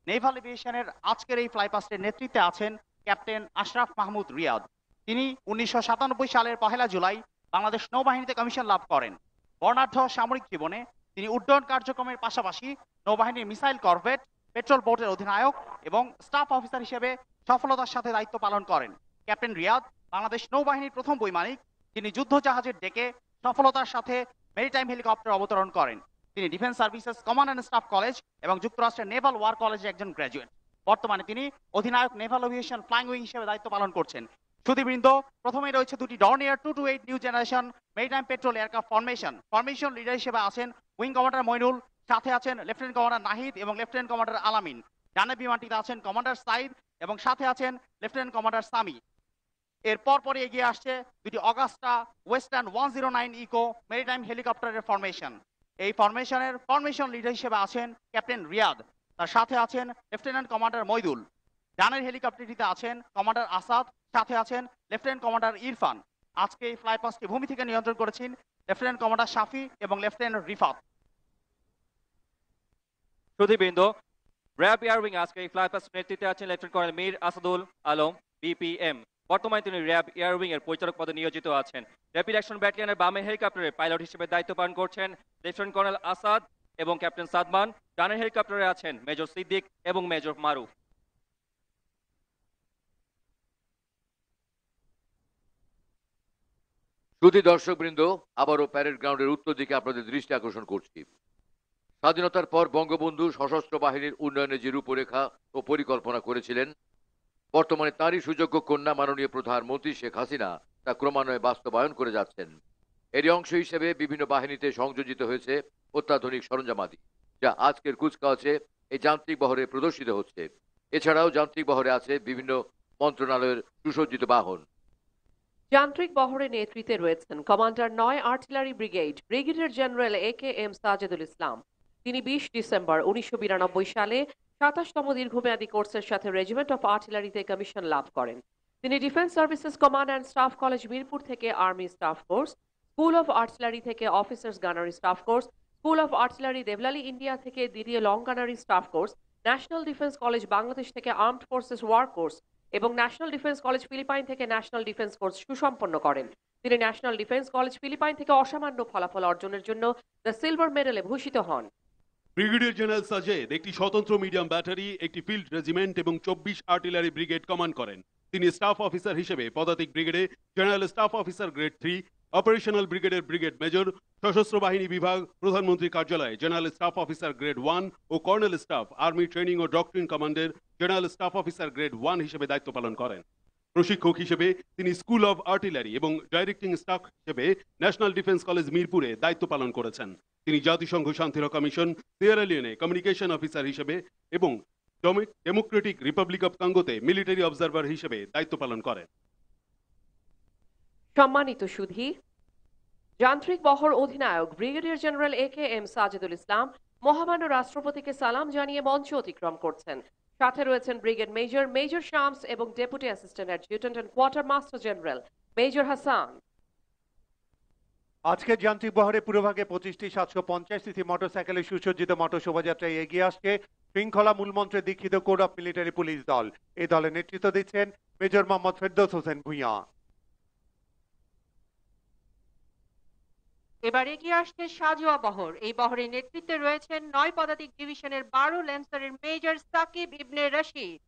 S16: নেভাল এভিয়েশনের আজকের এই ফ্লাইপাস্টের নেতৃত্বে আছেন ক্যাপ্টেন আশরাফ মাহমুদ রিয়াদ। তিনি 1997 সালের 1 জুলাই বাংলাদেশ নৌবাহিনীতে কমিশন লাভ করেন। বর্ণাঢ্য সামরিক জীবনে তিনি উড্ডয়ন কার্যক্রমের পাশাপাশি নৌবাহিনীর মিসাইল করভেট, পেট্রোল বোটের অধিনায়ক এবং স্টাফ অফিসার হিসেবে সফলতার সাথে দায়িত্ব পালন করেন। ক্যাপ্টেন রিয়াদ বাংলাদেশ নৌবাহিনীর প্রথম বৈমানিক, যিনি যুদ্ধ জাহাজের ডেকে সফলতার সাথে মেরিটাইম হেলিকপ্টার অবতরণ করেন। তিনি defence services command and staff college এবং যুক্তরাষ্ট্রের নেভাল ওয়ার কলেজের একজন গ্র্যাজুয়েট। বর্তমানে তিনি অধিনায়ক নেভাল এভিয়েশন ফ্লাইং উইং হিসেবে দায়িত্ব পালন করছেন। সুধীবৃন্দ, প্রথমেই রয়েছে দুটি Dornier 228 new generation maritime patrol aircraft formation leader হিসেবে আছেন উইং কমান্ডার মইনুল, সাথে আছেন লেফটেন্যান্ট কমান্ডার নাহিদ এবং লেফটেন্যান্ট কমান্ডার আলামিন। ডানের বিমানটিতে আছেন কমান্ডার সাইদ এবং সাথে আছেন লেফটেন্যান্ট কমান্ডার সামি। এর পরপরই এগিয়ে আসছে দুটি অগাস্টা ওয়েস্টার্ন 109 ইকো মেরিটাইম হেলিকপ্টারের ফরমেশন। এই ফরমেশনের ফরমেশন লিডার হিসেবে আছেন ক্যাপ্টেন রিয়াদ, তার সাথে আছেন লেফটেন্যান্ট কমান্ডার মইদুল। ডানের হেলিকপ্টারটিতে আছেন কমান্ডার আসাদ, সাথে আছেন লেফটেন্যান্ট কমান্ডার ইরফান। আজকে এই ফ্লাইপাস্টটি ভূমি থেকে নিয়ন্ত্রণ করেছেন লেফটেন্যান্ট কমান্ডার শাফি এবং লেফটেন্যান্ট রিফাত।
S15: সুধীবৃন্দ, র্যাব এয়ার উইং আজকে এই ফ্লাইপাস্ট নেতৃত্বে আছেন lieutenant colonel Mir Asadul Alam, BPM। বর্তমানে তিনি র্যাব এয়ার উইং এর পরিচালক পদে নিয়োজিত আছেন। র্যাপিড অ্যাকশন ব্যাটালিয়নের বামের হেলিকপ্টারের পাইলট হিসেবে দায়িত্ব পালন করছেন লেফটেন্যান্ট কর্নেল আসাদ এবং ক্যাপ্টেন সাদমান। ডানের হেলিকপ্টারে আছেন মেজর সিদ্দিক এবং মেজর মারুফ।
S8: সুধী দর্শকবৃন্দ, আবারও প্যারেড গ্রাউন্ডের উত্তর দিকে আপনাদের দৃষ্টি আকর্ষণ করছি। স্বাধীনতার পর বঙ্গবন্ধু সশস্ত্র বাহিনীর উন্নয়নের যে রূপরেখা ও পরিকল্পনা করেছিলেন, বর্তমানে তারই সুযোগ্য কন্যা মাননীয় প্রধানমন্ত্রী শেখ হাসিনা তা ক্রমান্বয়ে বাস্তবায়ন করে যাচ্ছেন। এরই অংশ হিসেবে বিভিন্ন বাহিনীতে সংযোজিত হয়েছে অত্যাধুনিক সরঞ্জামাদি, যা আজকের কুচকাওয়াজে এই যান্ত্রিক বহরে প্রদর্শিত হচ্ছে। এছাড়াও যান্ত্রিক বহরে আছে বিভিন্ন মন্ত্রণালয়ের সুসজ্জিত বাহন।
S11: যান্ত্রিক বহরে নেতৃত্বে রয়েছেন commander ৯ artillery brigade brigadier general AKM Sajedul Islam. তিনি ২০ ডিসেম্বর ১৯৯২ সালে ২৭তম দীর্ঘমেয়াদী কোর্সের সাথে রেজিমেন্ট অফ আর্টিলারিতে কমিশন লাভ করেন। তিনি defence services command and staff college Mirpur থেকে army staff course, school of artillery থেকে officers gunnery staff course, school of artillery Deolali India থেকে দ্বিতীয় long gunnery staff course, national defence college Bangladesh থেকে আর্মড ফোর্সেস ওয়ার কোর্স এবং ন্যাশনাল ডিফেন্স কলেজ ফিলিপাইন থেকে ন্যাশনাল ডিফেন্স কোর্স সুসম্পন্ন করেন। তিনি ন্যাশনাল ডিফেন্স কলেজ ফিলিপাইন থেকে অসামান্য ফলাফল অর্জনের জন্য দ্য সিলভার মেডেলে ভূষিত হন।
S4: ব্রিগেডিয়ার জেনারেল সাজেদ একটি স্বতন্ত্র মিডিয়াম ব্যাটারি, একটি ফিল্ড রেজিমেন্ট এবং ২৪ আর্টিলারি ব্রিগেড কমান্ড করেন। তিনি স্টাফ অফিসার হিসেবে পদাতিক ব্রিগেডে general staff officer grade 3, operational ব্রিগেডের ব্রিগেড মেজর, সশস্ত্র বাহিনী বিভাগ, প্রধানমন্ত্রী কার্যালয়ে জেনারেল স্টাফ অফিসার গ্রেড 1 ও কর্নেল স্টাফ আর্মি ট্রেনিং ও ডক্ট্রিন কমান্ডের জেনারেল স্টাফ অফিসার গ্রেড 1 হিসেবে দায়িত্ব পালন করেন। প্রশিক্ষক হিসেবে তিনি স্কুল অফ আর্টিলারি এবং ডাইরেক্টিং স্টাফ হিসেবে ন্যাশনাল ডিফেন্স কলেজ মিরপুরে দায়িত্ব পালন করেছেন। তিনি জাতিসংঘ শান্তিরক্ষা মিশন সিয়েরা লিওনে কমিউনিকেশন অফিসার হিসেবে এবং democratic republic of কঙ্গোতে military observer হিসেবে দায়িত্ব পালন করেন।
S11: সম্মানিত সুধী, যান্ত্রিক বহর অধিনায়ক ব্রিগেডিয়ার জেনারেল AKM সাজেদুল ইসলাম মহামান্য রাষ্ট্রপতিকে সালাম জানিয়ে মঞ্চ অতিক্রম করছেন। সাথে রয়েছেন ব্রিগেড মেজর মেজর শামস এবং deputy assistant adjutant and quarter master general major Hasan.
S10: আজকের যান্ত্রিক বহরে পুরোভাগে 25টি 750 সিসি মোটরসাইকেলে সুসজ্জিত মোটর শোভাযাত্রায় এগিয়ে আসছে শৃঙ্খলা মূলমন্ত্রে দীক্ষিত কোর অফ মিলিটারি পুলিশ দল। এই দলের নেতৃত্ব দিচ্ছেন মেজর মোহাম্মদ ফেরদৌস হোসেন ভূঁইয়া।
S17: এবার এগিয়ে আসছে সাজোয়া বহর। এই বহরের নেতৃত্বে রয়েছেন ৯ পদাতিক ডিভিশনের ১২ ল্যান্সারের major Sakib Ibne Rashid.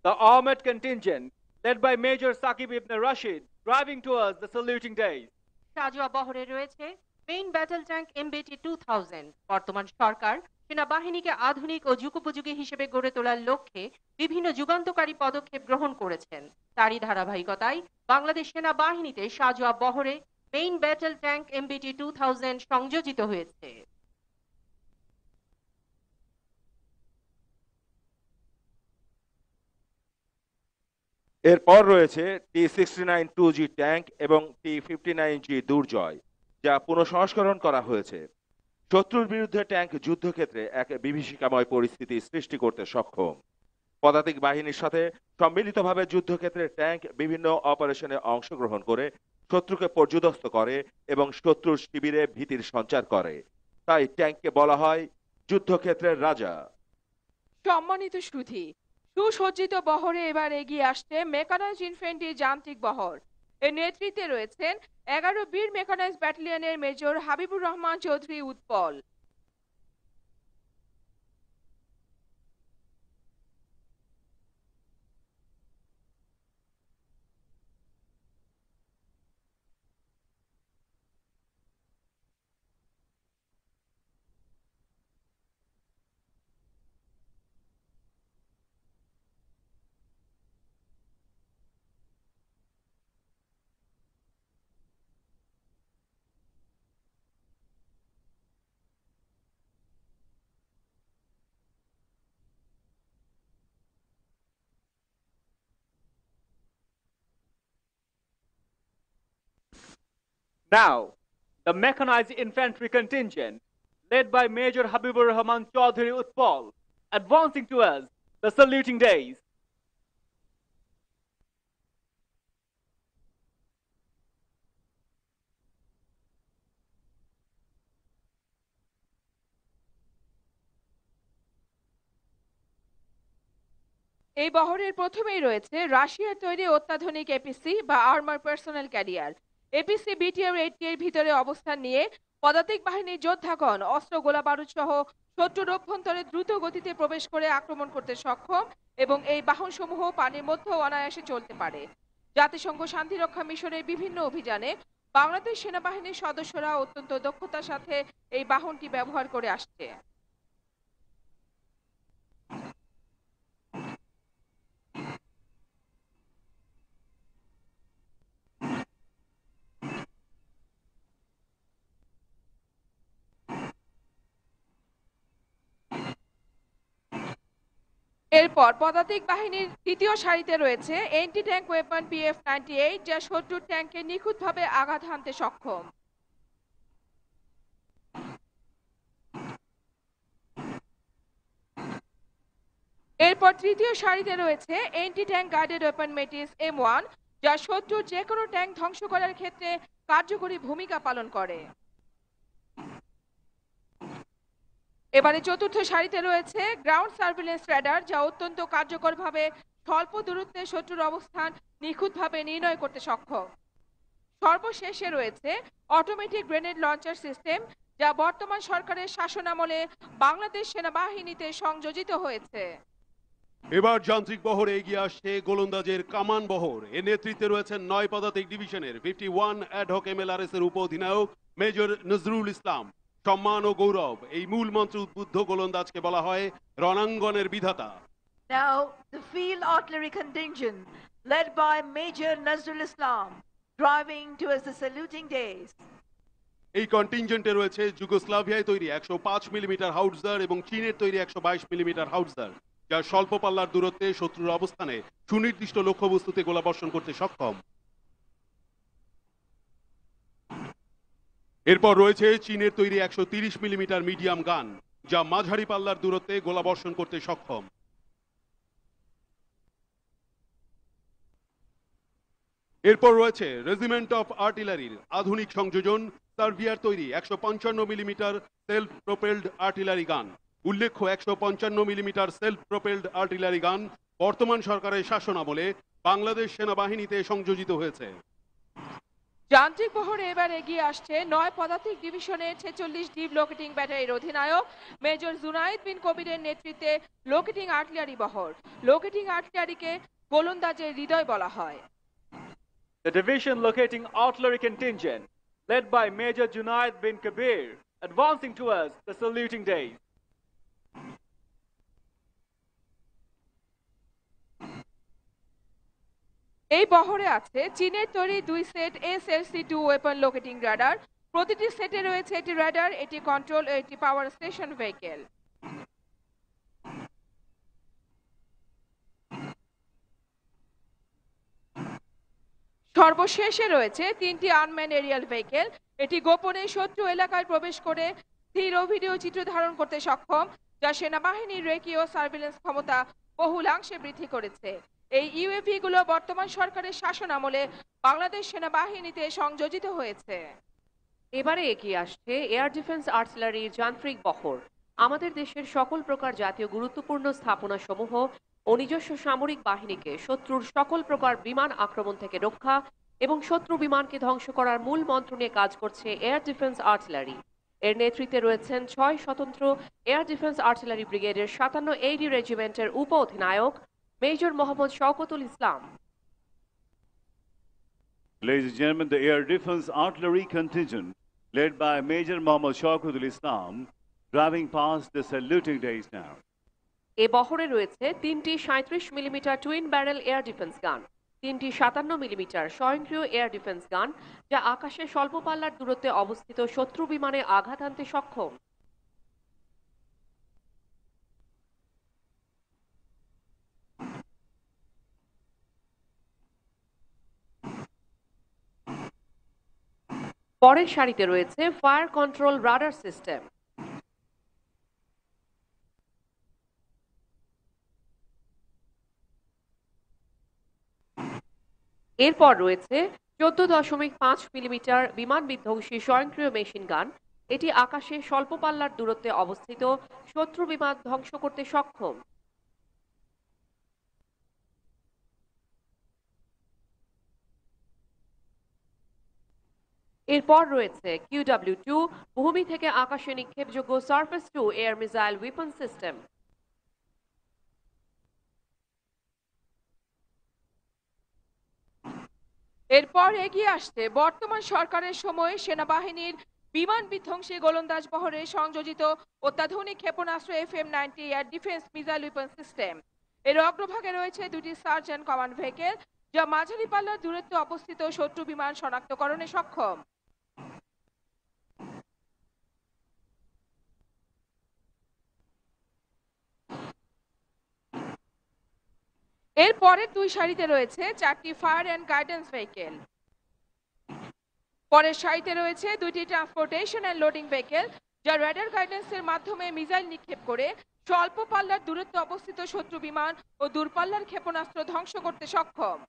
S12: The armored contingent, led by Major Saqib ibn Rashid, driving towards the saluting days.
S17: সাজোয়া বহরে রয়েছে মেইন ব্যাটল ট্যাঙ্ক MBT 2000। বর্তমান সরকার সেনাবাহিনীকে আধুনিক ও যুগোপযোগী হিসেবে গড়ে তোলার লক্ষ্যে বিভিন্ন যুগান্তকারী পদক্ষেপ গ্রহণ করেছেন। তারই ধারাবাহিকতায় বাংলাদেশ সেনাবাহিনীতে সাজোয়া বহরে মেইন ব্যাটল ট্যাঙ্ক MBT 2000 সংযোজিত হয়েছে।
S9: এরপর রয়েছে T69 2G ট্যাঙ্ক এবং T59G দুর্জয়, যা পুনঃসংস্করণ করা হয়েছে। শত্রুর বিরুদ্ধে ট্যাঙ্ক যুদ্ধক্ষেত্রে এক বিভীষিকাময় পরিস্থিতি সৃষ্টি করতে সক্ষম। পদাতিক বাহিনীর সাথে সম্মিলিতভাবে যুদ্ধক্ষেত্রে ট্যাঙ্ক বিভিন্ন অপারেশনে অংশগ্রহণ করে শত্রুকে পর্যুদস্ত করে এবং শত্রুর শিবিরে ভীতির সঞ্চার করে। তাই ট্যাঙ্ককে বলা হয় যুদ্ধক্ষেত্রের রাজা।
S2: সম্মানিত সুধী, সুসজ্জিত বহরে এবার এগিয়ে আসছে মেকানাইজড ইনফ্যান্ট্রি যান্ত্রিক বহর। এর নেতৃত্বে রয়েছেন 11 বীর মেকানাইজড ব্যাটালিয়নের major Habibur Rahman Chowdhury Utpal.
S12: Now, the mechanized infantry contingent, led by Major Habibur Rahman Chaudhary Utpal, advancing towards the saluting days.
S2: এই বহরের প্রথমেই রয়েছে রাশিয়ার তৈরি অত্যাধুনিক এপিসি বা armour personal career. APC BTR 80 এর ভিতরে অবস্থান নিয়ে পদাতিক বাহিনীর যোদ্ধাগণ অস্ত্র গোলা বারুদ সহ শত্রুর অভ্যন্তরে দ্রুত গতিতে প্রবেশ করে আক্রমণ করতে সক্ষম এবং এই বাহনসমূহ পানির মধ্যেও অনায়াসে চলতে পারে। জাতিসংঘ শান্তিরক্ষা মিশনের বিভিন্ন অভিযানে বাংলাদেশ সেনাবাহিনীর সদস্যরা অত্যন্ত দক্ষতার সাথে এই বাহনটি ব্যবহার করে আসছে। এরপর পদাতিক বাহিনীর তৃতীয় সারিতে রয়েছে এন্টি ট্যাঙ্ক ওয়েপন PF-98 যা শত্রুর ট্যাঙ্কে নিখুঁতভাবে আঘাত হানতে সক্ষম। এরপর তৃতীয় সারিতে রয়েছে anti tank guided weapon মেটিস M1 যা শত্রুর যে কোনো ট্যাঙ্ক ধ্বংস করার ক্ষেত্রে কার্যকরী ভূমিকা পালন করে। এবারে চতুর্থ সারিতে রয়েছে গ্রাউন্ড সার্ভিলেন্স রেডার যা অত্যন্ত কার্যকরভাবে স্বল্প দূরত্বে শত্রুর অবস্থান নিখুঁতভাবে নির্ণয় করতে সক্ষম। সর্বশেষে রয়েছে অটোমেটিক গ্রেনেড লঞ্চার সিস্টেম যা বর্তমান সরকারের শাসনামলে বাংলাদেশ সেনাবাহিনীতে সংযোজিত হয়েছে।
S4: এবার যান্ত্রিক বহরে এগিয়ে আসছে গোলন্দাজের কামান বহর। এর নেতৃত্বে রয়েছেন ৯ পদাতিক ডিভিশনের 51 অ্যাডহক MLRS এর উপ অধিনায়ক মেজর নজরুল ইসলাম। সম্মান ও গৌরব এই মূল মন্ত্রে উদ্বুদ্ধ গোলন্দাজকে বলা হয় রণাঙ্গনের বিধাতা।
S13: Now, the field artillery contingent, led by Major Nazrul Islam, driving towards the saluting days.
S4: এই কন্টিনজেন্টে রয়েছে যুগোস্লাভিয়ায় তৈরি 105 মিলিমিটার হাউটজার এবং চীনের তৈরি 122 মিলিমিটার হাউটজার, যা স্বল্প পাল্লার দূরত্বে শত্রুর অবস্থানে সুনির্দিষ্ট লক্ষ্যবস্তুতে গোলাবর্ষণ করতে সক্ষম। এরপর রয়েছে চীনের তৈরি 130 মিলিমিটার মিডিয়াম গান, যা মাঝারি পাল্লার দূরত্বে গোলাবর্ষণ করতে সক্ষম। এরপর রয়েছে রেজিমেন্ট অফ আর্টিলারির আধুনিক সংযোজন সার্বিয়ার তৈরি 155 মিলিমিটার সেলফ প্রোপেলড আর্টিলারি গান। উল্লেখ্য 155 মিলিমিটার সেলফ প্রোপেলড আর্টিলারি গান বর্তমান সরকারের শাসনামলে বাংলাদেশ সেনাবাহিনীতে সংযোজিত হয়েছে।
S2: যান্ত্রিক বহরে এবার এগিয়ে আসছে ৯ পদাতিক ডিভিশনের 46 ডিপ লোকেটিং ব্যাটারির অধিনায়ক মেজর জুনাইদ বিন কবিরের নেতৃত্বে লোকেটিং আর্টিলারি বহর। লোকেটিং আর্টিলারিকে গোলন্দাজের হৃদয় বলা হয়।
S12: The division locating artillery contingent, led by Major Junaid bin Kabir, advancing towards the saluting days.
S2: এই বহরে আছে চীনের তৈরি 2 set SLC-2 weapon locating radar. প্রতিটি সেটে রয়েছে একটি রাডার, একটি কন্ট্রোল ও একটি পাওয়ার স্টেশন ভেহিকেল। সর্বশেষে রয়েছে 3টি আনম্যান এরিয়াল ভেহিকেল। এটি গোপনে শত্রু এলাকায় প্রবেশ করে স্থির ও ভিডিও চিত্র ধারণ করতে সক্ষম, যা সেনাবাহিনীর রেকি ও সার্ভিলেন্স ক্ষমতা বহুলাংশে বৃদ্ধি করেছে। এই ইউএভি গুলো বর্তমান সরকারের শাসন আমলে বাংলাদেশ সেনাবাহিনীতে সংযোজিত হয়েছে।
S11: এবারে এগিয়ে আসছে এয়ার ডিফেন্স আর্টিলারির যান্ত্রিক বহর। আমাদের দেশের সকল প্রকার জাতীয় গুরুত্বপূর্ণ স্থাপনা সমূহ ও নিজস্ব সামরিক বাহিনীকে শত্রুর সকল প্রকার বিমান আক্রমণ থেকে রক্ষা এবং শত্রু বিমানকে ধ্বংস করার মূল মন্ত্র নিয়ে কাজ করছে এয়ার ডিফেন্স আর্টিলারি। এর নেতৃত্বে রয়েছেন 6 স্বতন্ত্র এয়ার ডিফেন্স আর্টিলারি ব্রিগেডের 57 AD রেজিমেন্টের উপ অধিনায়ক major Mohammad Shawkatul Islam.
S6: Ladies and gentlemen, the Air Defense Artillery Contingent, led by Major Mohammad Shaukatul Islam, driving past the saluting days now.
S11: এ বহরে রয়েছে 3টি 37 millimetre twin barrel air defence গান, 3টি 57 মিলিমিটার স্বয়ংক্রিয় এয়ার ডিফেন্স গান, যা আকাশে স্বল্প পাল্লার দূরত্বে অবস্থিত শত্রু বিমানে আঘাত হানতে সক্ষম। পরের সারিতে রয়েছে ফায়ার কন্ট্রোল রাডার সিস্টেম। এরপর রয়েছে 14.5 মিলিমিটার বিমান বিধ্বংসী স্বয়ংক্রিয় মেশিন গান। এটি আকাশে স্বল্প পাল্লার দূরত্বে অবস্থিত শত্রু বিমান ধ্বংস করতে সক্ষম। এরপর রয়েছে QW-2 ভূমি থেকে আকাশে নিক্ষেপযোগ্য surface to air missile weapon system.
S2: এরপর এগিয়ে আসছে বর্তমান সরকারের সময় সেনাবাহিনীর বিমান বিধ্বংসী গোলন্দাজ বহরে সংযোজিত অত্যাধুনিক ক্ষেপণাস্ত্র FM-90 air defence missile weapon system. এর অগ্রভাগে রয়েছে 2টি সার্চ অ্যান্ড কমান্ড ভেহিকেল, যা মাঝারি পাল্লার দূরত্বে অবস্থিত শত্রু বিমান শনাক্তকরণে সক্ষম। এর পরের দুই সারিতে রয়েছে 4টি ফায়ার অ্যান্ড গাইডেন্স ভেহিকেল। পরের সারিতে রয়েছে 2টি ট্রান্সপোর্টেশন অ্যান্ড লোডিং ভেহিকেল, যা রেডার গাইডেন্সের মাধ্যমে মিসাইল নিক্ষেপ করে স্বল্প পাল্লার দূরত্বে অবস্থিত শত্রু বিমান ও দূরপাল্লার ক্ষেপণাস্ত্র ধ্বংস করতে সক্ষম।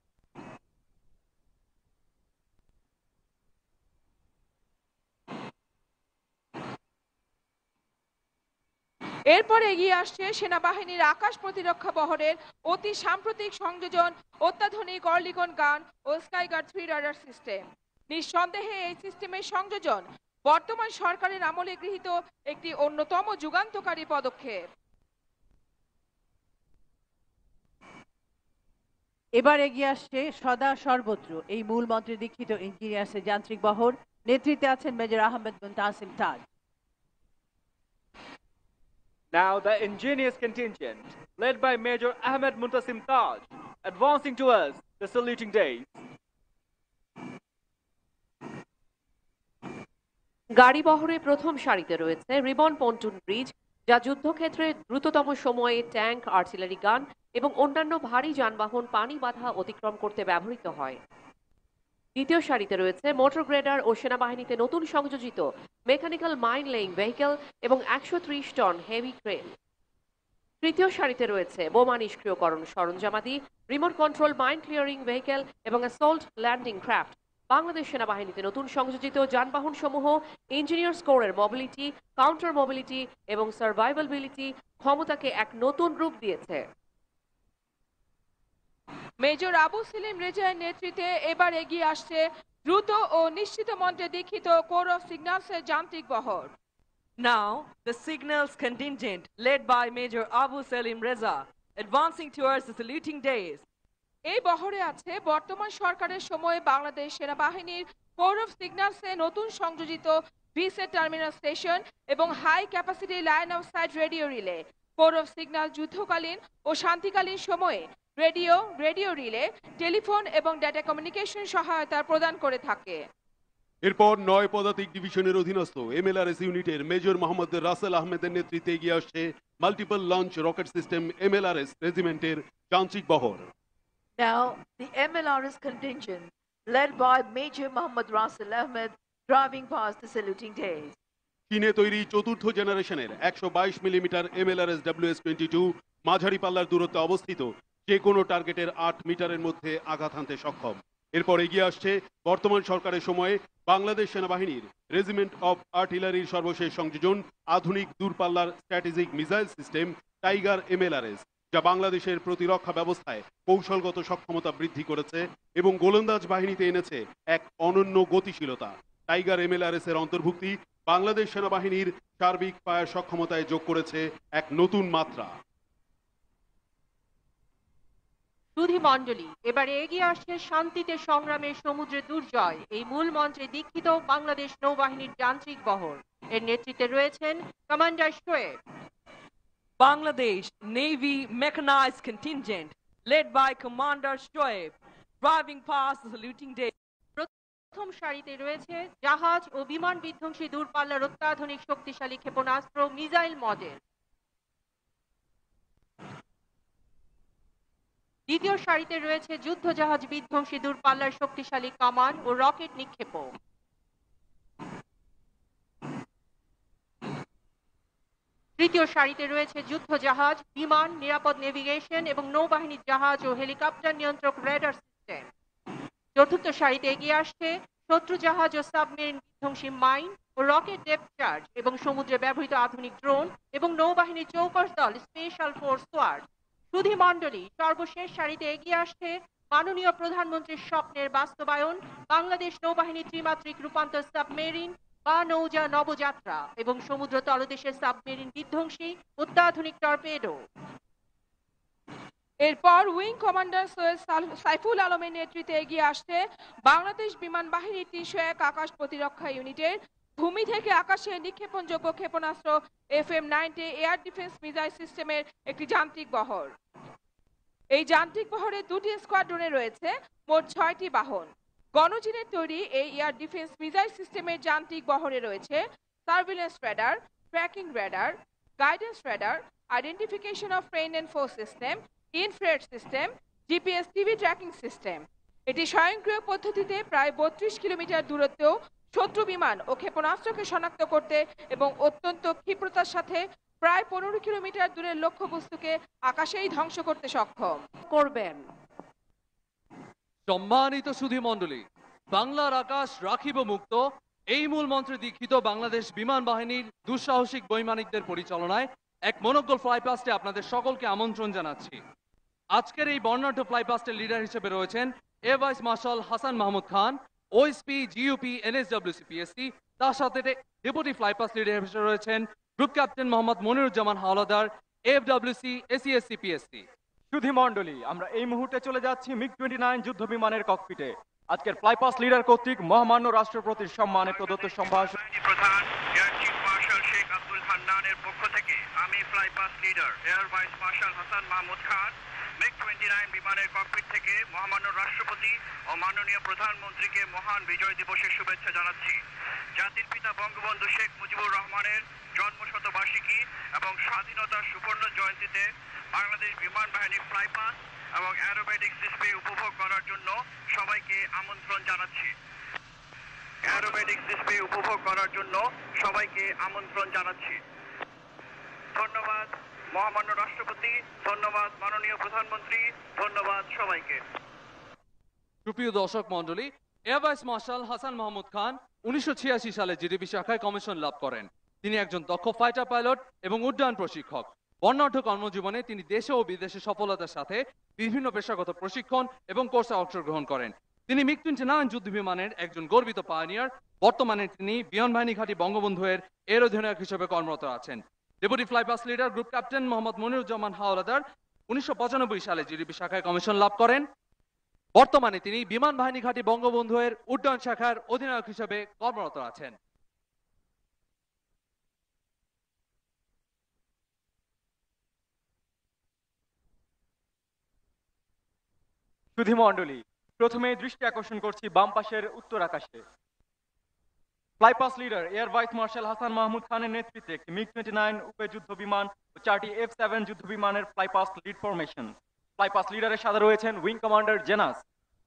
S2: এরপর এগিয়ে আসছে সেনাবাহিনীর আকাশ প্রতিরক্ষা বহরের অতি সাম্প্রতিক সংযোজন অত্যাধুনিক অর্লিগন গান ও স্কাইগার্ড 3 রাডার সিস্টেম। নিঃসন্দেহে এই সিস্টেমের সংযোজন বর্তমান সরকারের আমলে গৃহীত একটি অন্যতম যুগান্তকারী পদক্ষেপ।
S5: এবার এগিয়ে আসছে সদা সর্বত্র এই মূল মন্ত্রে দীক্ষিত ইঞ্জিনিয়ার্সের যান্ত্রিক বহর। নেতৃত্বে আছেন major Ahmed Muntasim Taj.
S12: Now the ingenious contingent, led by Major Ahmed Muntasim Taj, advancing towards the saluting days.
S11: গাড়ি বহরে প্রথম সারিতে রয়েছে রিবন পন্টুন ব্রিজ, যা যুদ্ধক্ষেত্রে দ্রুততম সময়ে ট্যাঙ্ক, আর্টিলারি গান এবং অন্যান্য ভারী যানবাহন পানি বাধা অতিক্রম করতে ব্যবহৃত হয়। দ্বিতীয় সারিতে রয়েছে মোটর গ্রেডার ও সেনাবাহিনীতে নতুন সংযোজিত মেকানিক্যাল মাইন লেইং ভেহিকেল এবং 130 টন হেভি ক্রেন। তৃতীয় সারিতে রয়েছে বোমা নিষ্ক্রিয়করণ সরঞ্জামাদি, remote control mine clearing vehicle এবং অ্যাসল্ট ল্যান্ডিং ক্রাফট। বাংলাদেশ সেনাবাহিনীতে নতুন সংযোজিত যানবাহন সমূহ ইঞ্জিনিয়ার্স কোরের মোবিলিটি, কাউন্টার মোবিলিটি এবং সার্ভাইভাবিলিটি ক্ষমতাকে এক নতুন রূপ দিয়েছে।
S2: মেজর আবু সেলিম রেজার নেতৃত্বে এবার এগিয়ে আসছে দ্রুত ও নিশ্চিত মন্ত্রে দীক্ষিত কোর অফ সিগন্যালসের যান্ত্রিক বহর।
S7: Now, the signals contingent, led by Major Abu Salim Reza, advancing towards the saluting days.
S2: এই বহরে আছে বর্তমান সরকারের সময়ে বাংলাদেশ সেনাবাহিনীর কোর অফ সিগন্যালসে নতুন সংযোজিত ভিসেট টার্মিনাল স্টেশন এবং high capacity line of sight radio relay. Core of signal যুদ্ধকালীন ও শান্তিকালীন সময়ে রেডিও রিলে, টেলিফোন এবং ডেটা কমিউনিকেশন সহায়তা প্রদান করে থাকে।
S4: এরপর 9 পদাতিক ডিভিশনের অধীনস্থ এমএলআরএস ইউনিটের মেজর মোহাম্মদ রাসেল আহমেদের নেতৃত্বে এগিয়ে আসছে multiple launch rocket system MLRS রেজিমেন্টের যান্ত্রিক বহর।
S13: Now, the MLRS contingent, led by Major Mohammad Rasil Ahmed, driving past the saluting days.
S4: চীনে তৈরি চতুর্থ জেনারেশনের 122 মিলিমিটার এমএলআরএস WS-22 মাঝারি পাল্লার দূরত্বে অবস্থিত যে কোনো টার্গেটের 8 মিটারের মধ্যে আঘাত হানতে সক্ষম। এরপর এগিয়ে আসছে বর্তমান সরকারের সময়ে বাংলাদেশ সেনাবাহিনীর রেজিমেন্ট অফ আর্টিলারির সর্বশেষ সংযোজন আধুনিক দূরপাল্লার strategic missile system tiger MLRS, যা বাংলাদেশের প্রতিরক্ষা ব্যবস্থায় কৌশলগত সক্ষমতা বৃদ্ধি করেছে এবং গোলন্দাজ বাহিনীতে এনেছে এক অনন্য গতিশীলতা। টাইগার এমএলআরএস এর অন্তর্ভুক্তি বাংলাদেশ সেনাবাহিনীর সার্বিক ফায়ার সক্ষমতায় যোগ করেছে এক নতুন মাত্রা।
S17: সুধী মণ্ডলী, এবারে এগিয়ে আসছে শান্তিতে সংগ্রামের সমুদ্রে দুর্জয় এই মূল মন্ত্রে দীক্ষিত বাংলাদেশ নৌবাহিনীর যান্ত্রিক বহর। এর নেতৃত্বে রয়েছেন commander Shoaib.
S7: Bangladesh Navy Mechanized Contingent, led by Commander Shoaib, driving past the saluting day.
S17: প্রথম সারিতে রয়েছে জাহাজ ও বিমান বিধ্বংসী দূরপাল্লার অত্যাধুনিক শক্তিশালী ক্ষেপণাস্ত্র মিসাইল মডেল। দ্বিতীয় সারিতে রয়েছে যুদ্ধ জাহাজ বিধ্বংসী দূরপাল্লার শক্তিশালী কামান ও রকেট নিক্ষেপক। তৃতীয় সারিতে রয়েছে যুদ্ধ জাহাজ, বিমান, নিরাপদ নেভিগেশন এবং নৌবাহিনীর জাহাজ ও হেলিকপ্টার নিয়ন্ত্রক রেডার সিস্টেম। চতুর্থ সারিতে এগিয়ে আসছে শত্রু জাহাজ ও সাবমেরিন বিধ্বংসী মাইন ও রকেট ডেপথ চার্জ এবং সমুদ্রে ব্যবহৃত আধুনিক ড্রোন এবং নৌবাহিনীর চৌকস দল স্পেশাল ফোর্স সোয়ার্ড। সুধী মণ্ডলী, সর্বশেষ সারিতে এগিয়ে আসছে মাননীয় প্রধানমন্ত্রীর স্বপ্নের বাস্তবায়ন বাংলাদেশ নৌবাহিনীর ত্রিমাত্রিক রূপান্তর সাবমেরিন বা নৌজা নবযাত্রা এবং সমুদ্র তলদেশের সাবমেরিন বিধ্বংসী অত্যাধুনিক টর্পেডো।
S2: এরপর উইং কমান্ডার সৈয়দ সাইফুল আলমের নেতৃত্বে এগিয়ে আসছে বাংলাদেশ বিমান বাহিনীর 301 আকাশ প্রতিরক্ষা ইউনিটের ভূমি থেকে আকাশে নিক্ষেপণযোগ্য ক্ষেপণাস্ত্র FM-90 এয়ার ডিফেন্স মিসাইল সিস্টেমের একটি যান্ত্রিক বহর। এই যান্ত্রিক বহরে 2টি স্কোয়াড্রনে রয়েছে মোট 6টি বাহন। গণচীনের তৈরি এই এয়ার ডিফেন্স মিসাইল সিস্টেমের যান্ত্রিক বহরে রয়েছে surveillance radar, tracking radar, guidance radar, identification of friend and foe system, infrared system,
S18: GPS TV tracking system. এটি স্বয়ংক্রিয় পদ্ধতিতে প্রায় 32 কিলোমিটার দূরত্বেও শত্রু বিমান ও ক্ষেপণাস্ত্রকে শনাক্ত করতে এবং অত্যন্ত ক্ষিপ্রতার সাথে প্রায় 15 কিলোমিটার দূরের লক্ষ্যবস্তুকে আকাশেই ধ্বংস করতে সক্ষম
S5: করবেন।
S19: সম্মানিত সুধী মণ্ডলী, বাংলার আকাশ রাখিব মুক্ত এই মূল মন্ত্রে দীক্ষিত বাংলাদেশ বিমান বাহিনীর দুঃসাহসিক বৈমানিকদের পরিচালনায় এক মনোজ্ঞ ফ্লাইপাস্টে আপনাদের সকলকে আমন্ত্রণ জানাচ্ছি। আজকের এই বর্ণাঢ্য ফ্লাইপাস্টের লিডার হিসেবে রয়েছেন air vice marshal Hasan Mahmud Khan, OSP, GUP, NSWC, PSC. তার সাথে ডেপুটি ফ্লাইপাস্ট লিডার হিসেবে রয়েছেন group captain Mohammad Moniruzzaman Howlader, FWC, ACSC, PSC.
S12: সুধী মণ্ডলী, আমরা এই মুহূর্তে চলে যাচ্ছি মিগ-29 যুদ্ধ বিমানের ককপিটে। আজকের ফ্লাইপাস্ট লিডার কর্তৃক মহামান্য রাষ্ট্রপতির সম্মানে প্রদত্ত সম্ভাষণ।
S1: প্রধান air chief marshal Sheikh Abdul হান্নানের পক্ষ থেকে আমি flypast leader air vice marshal Hasan Mahmud Khan মিগ-29 বিমানের ককপিট থেকে মহামান্য রাষ্ট্রপতি ও মাননীয় প্রধানমন্ত্রীকে মহান বিজয় দিবসের শুভেচ্ছা জানাচ্ছি। জাতির পিতা বঙ্গবন্ধু শেখ মুজিবুর রহমানের জন্মশতবার্ষিকী এবং স্বাধীনতার সুবর্ণ জয়ন্তীতে বাংলাদেশ বিমান বাহিনী ফ্লাইপাস্ট এবং অ্যারোবেটিক্স ডিসপ্লে উপভোগ করার জন্য সবাইকে আমন্ত্রণ জানাচ্ছি। অ্যারোবেটিক্স ডিসপ্লে উপভোগ করার জন্য সবাইকে আমন্ত্রণ জানাচ্ছি। ধন্যবাদ মহামান্য রাষ্ট্রপতি, ধন্যবাদ মাননীয় প্রধানমন্ত্রী, ধন্যবাদ সবাইকে।
S19: সুপ্রিয় দর্শক মণ্ডলী, air vice marshal Hasan Mahmud Khan 1986 সালে জিডিবি শাখায় কমিশন লাভ করেন। তিনি একজন দক্ষ ফাইটার পাইলট এবং উড্ডয়ন প্রশিক্ষক। বর্ণাঢ্য কর্মজীবনে তিনি দেশে ও বিদেশে সফলতার সাথে বিভিন্ন পেশাগত প্রশিক্ষণ এবং কোর্সে অংশগ্রহণ করেন। তিনি মিগ-29 যুদ্ধ বিমানের একজন গর্বিত পায়োনিয়ার। বর্তমানে তিনি বিমান বাহিনী ঘাঁটি বঙ্গবন্ধু এর অধিনায়ক হিসেবে কর্মরত আছেন। Deputy flypast leader group captain Mohammad Moniruzzaman Howlader 1995 সালে জিডিবি শাখায় কমিশন লাভ করেন। বর্তমানে তিনি বিমান বাহিনী ঘাঁটি বঙ্গবন্ধু এর উড্ডয়ন শাখার অধিনায়ক হিসেবে কর্মরত আছেন।
S12: সুধী মণ্ডলী, প্রথমে দৃষ্টি আকর্ষণ করছি বাম পাশের উত্তর আকাশে। Flypast leader air vice marshal Hasan Mahmud খানের নেতৃত্বে একটি মিগ-29 উপে যুদ্ধ বিমান ও 4টি F-7 যুদ্ধ বিমানের ফ্লাইপাস্ট লিড ফরমেশন। ফ্লাইপাস্ট লিডারের সাথে রয়েছেন উইং কমান্ডার জেনাস।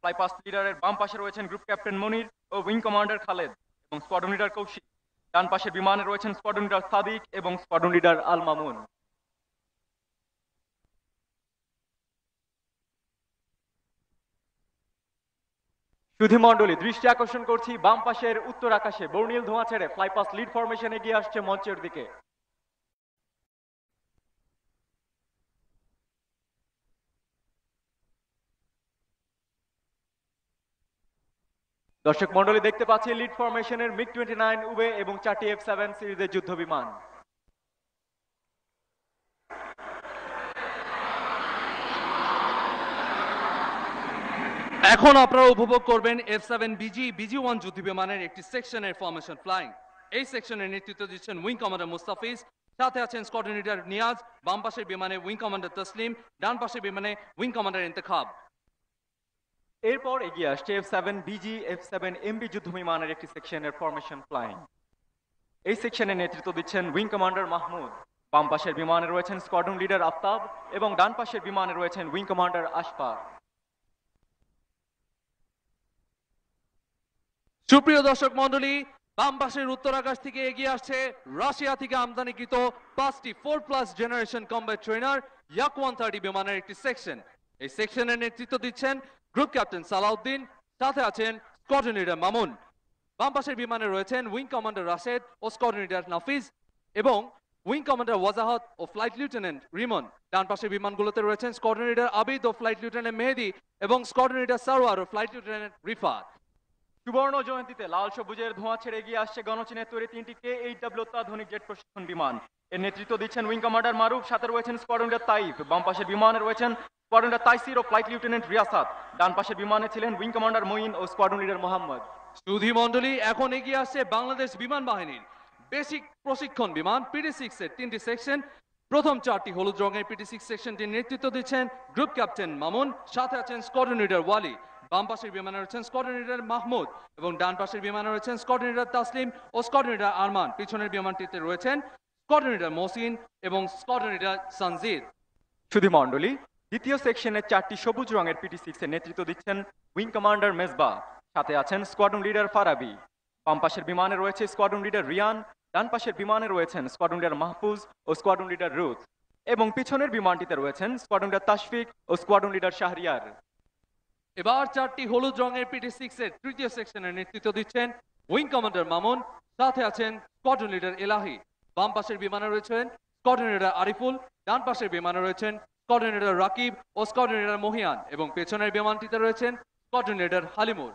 S12: ফ্লাইপাস্ট লিডারের বাম পাশে রয়েছেন গ্রুপ ক্যাপ্টেন মনির ও উইং কমান্ডার খালেদ এবং স্কোয়াড্রন লিডার কৌশিক। ডান পাশের বিমানে রয়েছেন স্কোয়াড্রন লিডার সাদিক এবং স্কোয়াড্রন লিডার আল মামুন। সুধী মণ্ডলী, দৃষ্টি আকর্ষণ করছি বাম পাশের উত্তর আকাশে। বর্ণিল ধোঁয়া ছেড়ে ফ্লাইপাস্ট লিড ফরমেশন এগিয়ে আসছে মঞ্চের দিকে। দর্শক মণ্ডলী, দেখতে পাচ্ছি লিড ফরমেশনের মিগ-29 উবে এবং 4টি F-7 সিরিজের যুদ্ধ বিমান।
S19: এখন আপনারা উপভোগ করবেন F-7BG BG-1 যুদ্ধ বিমানের একটি সেকশনের ফরমেশন ফ্লাইং। এই সেকশনের নেতৃত্ব দিচ্ছেন উইং কমান্ডার মুস্তাফিজ, সাথে আছেন স্কোয়াড্রন লিডার নিয়াজ। বাম পাশের বিমানে উইং কমান্ডার তসলিম, ডান পাশের বিমানে উইং কমান্ডার ইন্তেখাব।
S12: এরপর এগিয়ে আসছে F-7BG F-7MB যুদ্ধ বিমানের একটি সেকশনের ফরমেশন ফ্লাইং। এই সেকশনের নেতৃত্ব দিচ্ছেন উইং কমান্ডার মাহমুদ। বাম পাশের বিমানে রয়েছেন স্কোয়াড্রন লিডার আফতাব এবং ডান পাশের বিমানে রয়েছেন উইং কমান্ডার আশফাক।
S19: সুপ্রিয় দর্শক মণ্ডলী, বাম পাশের উত্তর আকাশ থেকে এগিয়ে আসছে রাশিয়া থেকে আমদানিকৃত 5টি 4+ জেনারেশন কমব্যাট ট্রেনার ইয়াক-130 বিমানের একটি সেকশন। এই সেকশনের নেতৃত্ব দিচ্ছেন গ্রুপ ক্যাপ্টেন সালাউদ্দিন, সাথে আছেন স্কোয়াড্রন লিডার মামুন। বাম পাশের বিমানে রয়েছেন উইং কমান্ডার রাশেদ ও স্কোয়াড্রন লিডার নাফিজ এবং উইং কমান্ডার ওয়াজাহাত ও ফ্লাইট লিউটেন্যান্ট রিমন। ডান পাশের বিমানগুলোতে রয়েছেন স্কোয়াড্রন লিডার আবিদ ও ফ্লাইট লিউটেন্যান্ট মেহেদি এবং স্কোয়াড্রন লিডার সারওয়ার ও ফ্লাইট লিউটেন্যান্ট রিফাত।
S12: সুবর্ণ জয়ন্তীতে লাল সবুজের ধোঁয়া ছেড়ে এগিয়ে আসছে গণচীনের তৈরি 3টি K-8W অত্যাধুনিক জেট প্রশিক্ষণ বিমান। এর নেতৃত্ব দিচ্ছেন উইং কমান্ডার মারুফ, সাথে রয়েছেন স্কোয়াড্রন লিডার তাইফ। বাম পাশের বিমানে রয়েছেন স্কোয়াড্রন লিডার তাইসির ও ফ্লাইট লিউটেন্যান্ট রিয়াসাত। ডান পাশের বিমানে ছিলেন উইং কমান্ডার মঈন ও স্কোয়াড্রন লিডার মোহাম্মদ।
S19: সুধী মণ্ডলী, এখন এগিয়ে আসছে বাংলাদেশ বিমান বাহিনীর বেসিক প্রশিক্ষণ বিমান PT-6 এর 3টি সেকশন। প্রথম 4টি হলুদ রঙের PT-6 সেকশনটির নেতৃত্ব দিচ্ছেন গ্রুপ ক্যাপ্টেন মামুন, সাথে আছেন স্কোয়াড্রন লিডার ওয়ালি। বাম পাশের বিমানে রয়েছেন স্কোয়াড্রন লিডার মাহমুদ এবং ডান পাশের বিমানে রয়েছেন স্কোয়াড্রন লিডার তাসলিম ও স্কোয়াড্রন লিডার আরমান। পিছনের বিমানটিতে রয়েছেন স্কোয়াড্রন লিডার মহসিন এবং স্কোয়াড্রন লিডার সানজিদ।
S12: সুধী মণ্ডলী,
S20: দ্বিতীয় সেকশনে 4টি সবুজ রঙের PT6 এর নেতৃত্ব দিচ্ছেন উইং কমান্ডার মেজবা, সাথে আছেন স্কোয়াড্রন লিডার ফারাবি। বাম পাশের বিমানে রয়েছে স্কোয়াড্রন লিডার রিয়ান, ডান পাশের বিমানে রয়েছেন স্কোয়াড্রন লিডার মাহফুজ ও স্কোয়াড্রন লিডার রুথ, এবং পিছনের বিমানটিতে রয়েছেন স্কোয়াড্রন লিডার তাশফিক ও স্কোয়াড্রন লিডার শাহরিয়ার।
S19: এবার 4টি হলুদ রঙের PT6 এর তৃতীয় সেকশনের নেতৃত্ব দিচ্ছেন উইং কমান্ডার মামুন, সাথে আছেন স্কোয়াড্রন লিডার এলাহি। বাম পাশের বিমানে রয়েছেন স্কোয়াড্রন লিডার আরিফুল, ডান পাশের বিমানে রয়েছেন স্কোয়াড্রন লিডার রাকিব ও স্কোয়াড্রন লিডার মহিয়ান, এবং পেছনের বিমানটিতে রয়েছেন স্কোয়াড্রন লিডার হালিমুর।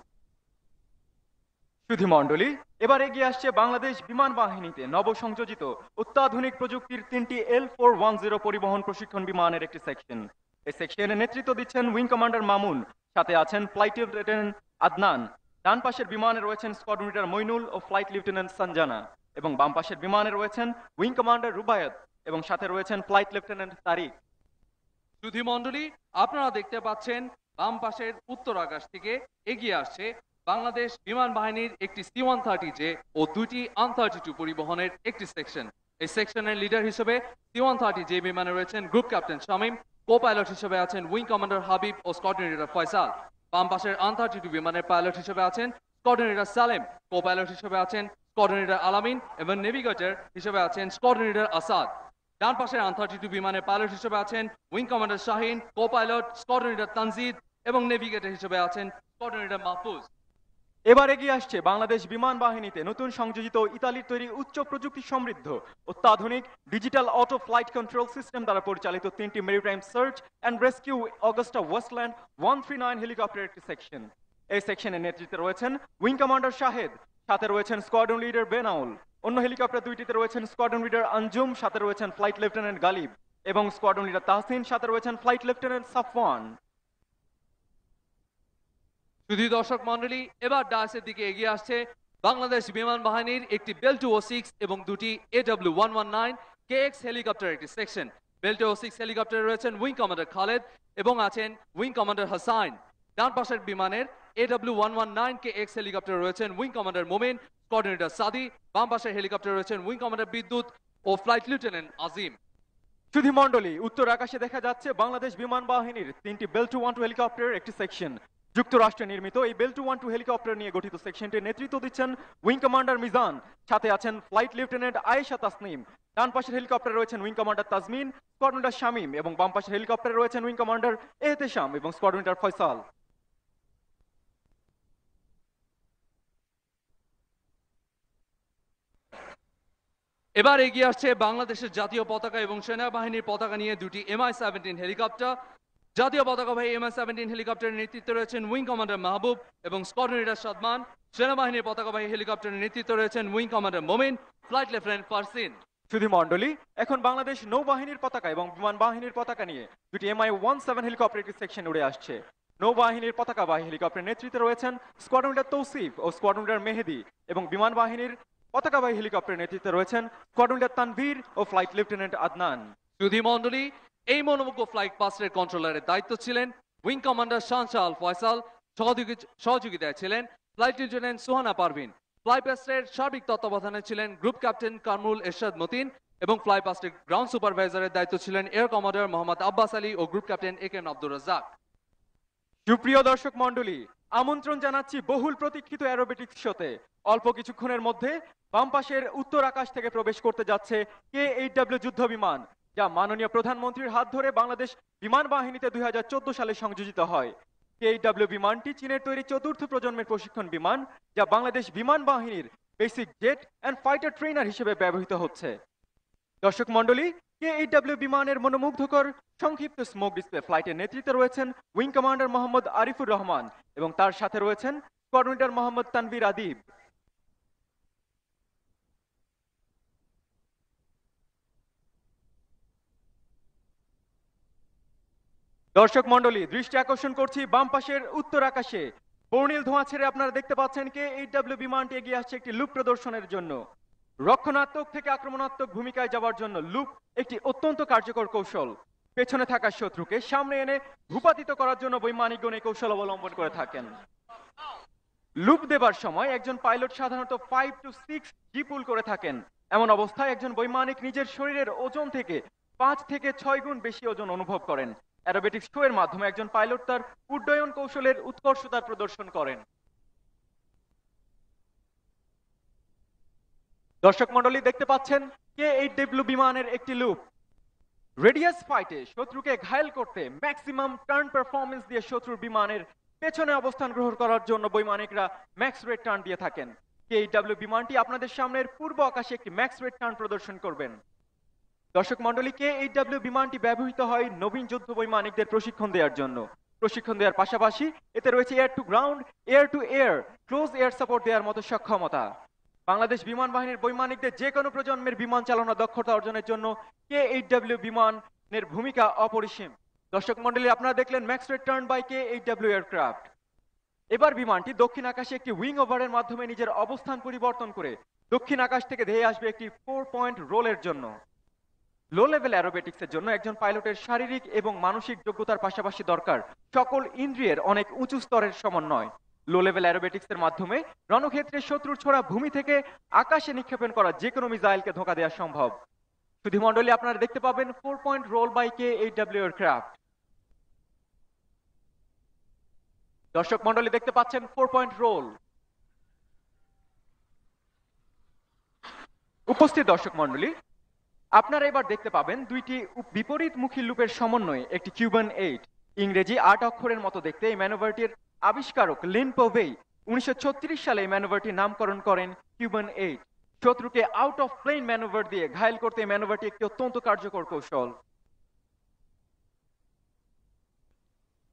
S20: সুধীমণ্ডলী, এবার এগিয়ে আসছে বাংলাদেশ বিমান বাহিনীতে নবসংযোজিত অত্যাধুনিক প্রযুক্তির 3টি L410 পরিবহন প্রশিক্ষণ বিমানের একটি সেকশন। এই সেকশনের নেতৃত্ব দিচ্ছেন উইং কমান্ডার মামুন, সাথে আছেন ফ্লাইট লেফটেন্যান্ট আদনান। ডান পাশের বিমানে রয়েছেন স্কোয়াড্রন লিডার মইনুল ও ফ্লাইট লেফটেন্যান্ট সঞ্জানা, এবং বাম পাশের বিমানে রয়েছেন উইং কমান্ডার রুবায়েত এবং সাথে রয়েছেন ফ্লাইট লেফটেন্যান্ট তারিক।
S19: সুধীমণ্ডলী, আপনারা দেখতে পাচ্ছেন বাম পাশের উত্তর আকাশ থেকে এগিয়ে আসছে বাংলাদেশ বিমান বাহিনীর একটি C-130J ও 2টি AN-32 পরিবহনের একটি সেকশন। এই সেকশনের লিডার হিসেবে C-130J বিমানে রয়েছেন group captain Shamim, co pilot হিসেবে আছেন উইং কমান্ডার হাবিব ও স্কোয়াড্রন লিডার ফয়সাল। বাম পাশের AN-32 বিমানের পাইলট হিসেবে আছেন squadron leader Salem, co pilot হিসেবে আছেন স্কোয়াড্রন লিডার আলামিন, এবং নেভিগেটর হিসেবে আছেন স্কোয়াড্রন লিডার আসাদ। ডান পাশের AN-32 বিমানের পাইলট হিসেবে আছেন wing commander Shahin, copilot squadron leader Tanjid, এবং নেভিগেটর হিসেবে আছেন স্কোয়াড্রন লিডার মাহফুজ।
S20: এবার এগিয়ে আসছে বাংলাদেশ বিমান বাহিনীতে নতুন সংযোজিত ইতালির তৈরি উচ্চ প্রযুক্তি সমৃদ্ধ অত্যাধুনিক digital auto flight control system দ্বারা পরিচালিত 3টি maritime search and rescue Augusta wasteland 139 helicopter একটি সেকশন। এই সেকশনের নেতৃত্বে রয়েছেন উইং কমান্ডার শাহেদ, সাথে রয়েছেন স্কোয়াড্রন লিডার বেনাউল। অন্য হেলিকপ্টার দুইটিতে রয়েছেন স্কোয়াড্রন লিডার আঞ্জুম, সাথে রয়েছেন ফ্লাইট লেফটেন্যান্ট গালিব, এবং স্কোয়াড্রন লিডার তাহসিন, সাথে রয়েছেন ফ্লাইট লেফটেন্যান্ট সাফওয়ান।
S19: শুধু দর্শক মন্ডলী, এবার ডায়াসের দিকে এগিয়ে আসছে বাংলাদেশ বিমান বাহিনীর একটি বেল 206 এবং 2টি AW119 KX হেলিকপ্টার একটি সেকশন। বেল 206 হেলিকপ্টারে রয়েছেন উইং কমান্ডার খালেদ এবং আছেন উইং কমান্ডার হাসান। ডান পাশের বিমানের AW119 KX হেলিকপ্টারে রয়েছেন উইং কমান্ডার মোমেন, স্কোয়াড্রন লিডার সাদি। বাম পাশের হেলিকপ্টারে রয়েছেন উইং কমান্ডার বিদ্যুৎ ও ফ্লাইট লেফটেন্যান্ট আজিম।
S20: সুধীমণ্ডলী, উত্তর আকাশে দেখা যাচ্ছে বাংলাদেশ বিমান বাহিনীর 3টি বেল 212 হেলিকপ্টারের একটি সেকশন। যুক্তরাষ্ট্রে নির্মিত এই বেল 212 হেলিকপ্টার নিয়ে গঠিত সেকশনটির নেতৃত্ব দিচ্ছেন উইং কমান্ডার মিজান, সাথে আছেন ফ্লাইট লেফটেন্যান্ট আয়েশা তাসনিম। ডান পাশের হেলিকপ্টারে রয়েছেন wing commander Tazmin, squadron leader Shamim, এবং বাম পাশের হেলিকপ্টারে রয়েছেন উইং কমান্ডার এহতেশাম এবং স্কোয়াড্রন লিডার ফয়সাল।
S19: এবার এগিয়ে আসছে বাংলাদেশের জাতীয় পতাকা এবং সেনাবাহিনীর পতাকা নিয়ে 2টি MI-17 হেলিকপ্টার। জাতীয় পতাকাবাহী MI-17 হেলিকপ্টারের নেতৃত্বে রয়েছেন উইং কমান্ডার মাহবুব এবং স্কোয়াড্রন লিডার সাদমান। সেনাবাহিনীর পতাকাবাহী হেলিকপ্টারের নেতৃত্বে রয়েছেন উইং কমান্ডার মোমিন, ফ্লাইট লেফটেন্যান্ট ফারসিন।
S20: সুধীমণ্ডলী, এখন বাংলাদেশ নৌবাহিনীর পতাকা এবং বিমান বাহিনীর পতাকা নিয়ে 2টি MI-17 হেলিকপ্টার একটি সেকশন উড়ে আসছে। নৌবাহিনীর পতাকাবাহী হেলিকপ্টারের নেতৃত্বে রয়েছেন স্কোয়াড্রন লিডার তৌসিফ ও স্কোয়াড্রন লিডার মেহেদি, এবং বিমান বাহিনীর পতাকাবাহী হেলিকপ্টারের নেতৃত্বে রয়েছেন স্কোয়াড্রন লিডার তানভীর ও ফ্লাইট লেফটেন্যান্ট আদনান।
S19: সুধীমণ্ডলী, এই মনোমুগ্ধ ফ্লাইট পাস্টের কন্ট্রোলারের দায়িত্ব ছিলেন উইং কমান্ডার শাহজাহান আল ফয়সাল, সহযোগিতায় ছিলেন flight lieutenant Suhana Parvin. Fly পাস্টের সার্বিক তত্ত্বাবধানে ছিলেন গ্রুপ ক্যাপ্টেন কামরুল এরশাদ মতিন, এবং ফ্লাই পাস্টের গ্রাউন্ড সুপারভাইজারের দায়িত্ব ছিলেন এয়ার কমান্ডার মোহাম্মদ আব্বাস আলী ও group captain AK Abdur Razzak.
S20: সুপ্রিয় দর্শক মণ্ডলী, আমন্ত্রণ জানাচ্ছি বহুল প্রতীক্ষিত অ্যারোবেটিক্স শোতে। অল্প কিছুক্ষণের মধ্যে বাম পাশের উত্তর আকাশ থেকে প্রবেশ করতে যাচ্ছে K-8W যুদ্ধ বিমান, যা মাননীয় প্রধানমন্ত্রীর হাত ধরে বাংলাদেশ বিমান বাহিনীতে 2014 সালে সংযোজিত হয়। K-8W বিমানটি চীনের তৈরি চতুর্থ প্রজন্মের প্রশিক্ষণ বিমান, যা বাংলাদেশ বিমান বাহিনীর basic jet and fighter trainer হিসেবে ব্যবহৃত হচ্ছে। দর্শক মণ্ডলী, K-8W বিমানের মনোমুগ্ধকর সংক্ষিপ্ত স্মোক ডিসপ্লে ফ্লাইটের নেতৃত্বে রয়েছেন উইং কমান্ডার মোহাম্মদ আরিফুর রহমান, এবং তার সাথে রয়েছেন স্কোয়াড্রন লিডার মোহাম্মদ তানভীর আদিব। দর্শক মণ্ডলী, দৃষ্টি আকর্ষণ করছি বাম পাশের উত্তর আকাশে। বর্ণিল ধোঁয়া ছেড়ে আপনারা দেখতে পাচ্ছেন K-8W বিমানটি এগিয়ে আসছে একটি লুপ প্রদর্শনের জন্য। রক্ষণাত্মক থেকে আক্রমণাত্মক ভূমিকায় যাওয়ার জন্য লুপ একটি অত্যন্ত কার্যকর কৌশল। পেছনে থাকা শত্রুকে সামনে এনে ভূপাতিত করার জন্য বৈমানিকগণ এই কৌশল অবলম্বন করে থাকেন। লুপ দেবার সময় একজন পাইলট সাধারণত 5 to 6 G পুল করে থাকেন। এমন অবস্থায় একজন বৈমানিক নিজের শরীরের ওজন থেকে 5 থেকে 6 গুণ বেশি ওজন অনুভব করেন। অ্যারোবেটিক্স শো এর মাধ্যমে একজন পাইলট তার উড্ডয়ন কৌশলের উৎকর্ষতার প্রদর্শন করেন। দর্শক মণ্ডলী দেখতে পাচ্ছেন K-8W বিমানের একটি লুপ। রেডিয়াস ফাইটে শত্রুকে ঘায়েল করতে ম্যাক্সিমাম টার্ন পারফরমেন্স দিয়ে শত্রুর বিমানের পেছনে অবস্থান গ্রহণ করার জন্য বৈমানিকরা ম্যাক্স রেট টার্ন দিয়ে থাকেন। K-8W বিমানটি আপনাদের সামনের পূর্ব আকাশে একটি ম্যাক্স রেট টার্ন প্রদর্শন করবেন। দর্শক মণ্ডলী, K-8W বিমানটি ব্যবহৃত হয় নবীন যুদ্ধ বৈমানিকদের প্রশিক্ষণ দেওয়ার জন্য। প্রশিক্ষণ দেওয়ার পাশাপাশি এতে রয়েছে air to ground, air to air, close air support দেওয়ার মতো সক্ষমতা। বাংলাদেশ বিমান বাহিনীর বৈমানিকদের যে কোনো প্রজন্মের বিমান চালনা দক্ষতা অর্জনের জন্য K-8W বিমানের ভূমিকা অপরিসীম। দর্শক মণ্ডলী, আপনারা দেখলেন max rate turn by K-8W aircraft. এবার বিমানটি দক্ষিণ আকাশে একটি উইং ওভারের মাধ্যমে নিজের অবস্থান পরিবর্তন করে দক্ষিণ আকাশ থেকে ধেয়ে আসবে একটি 4 পয়েন্ট রোলের জন্য। লো লেভেল অ্যারোবেটিক্সের জন্য একজন পাইলটের শারীরিক এবং মানসিক যোগ্যতার পাশাপাশি দরকার সকল ইন্দ্রিয়ের অনেক উঁচু স্তরের সমন্বয়। লো লেভেল অ্যারোবেটিক্সের মাধ্যমে রণক্ষেত্রে শত্রুর ছোড়া ভূমি থেকে আকাশে নিক্ষেপণ করা যে কোনো মিসাইলকে ধোঁকা দেওয়া সম্ভব। সুধী মণ্ডলী, আপনারা দেখতে পাবেন 4 point role by K-8W aircraft. দর্শক মণ্ডলী দেখতে পাচ্ছেন 4 পয়েন্ট রোল। উপস্থিত দর্শক মণ্ডলী, আপনারা এবার দেখতে পাবেন দুইটি বিপরীতমুখী লুপের সমন্বয়ে একটি কিউবান 8। ইংরেজি 8 অক্ষরের মতো দেখতে এই ম্যানোভারটির আবিষ্কারক লিন পোভেই 1936 সালে এই ম্যানোভারটির নামকরণ করেন কিউবান 8। শত্রুকে আউট অফ প্লেন ম্যানোভার দিয়ে ঘায়েল করতে এই ম্যানোভারটি একটি অত্যন্ত কার্যকর কৌশল।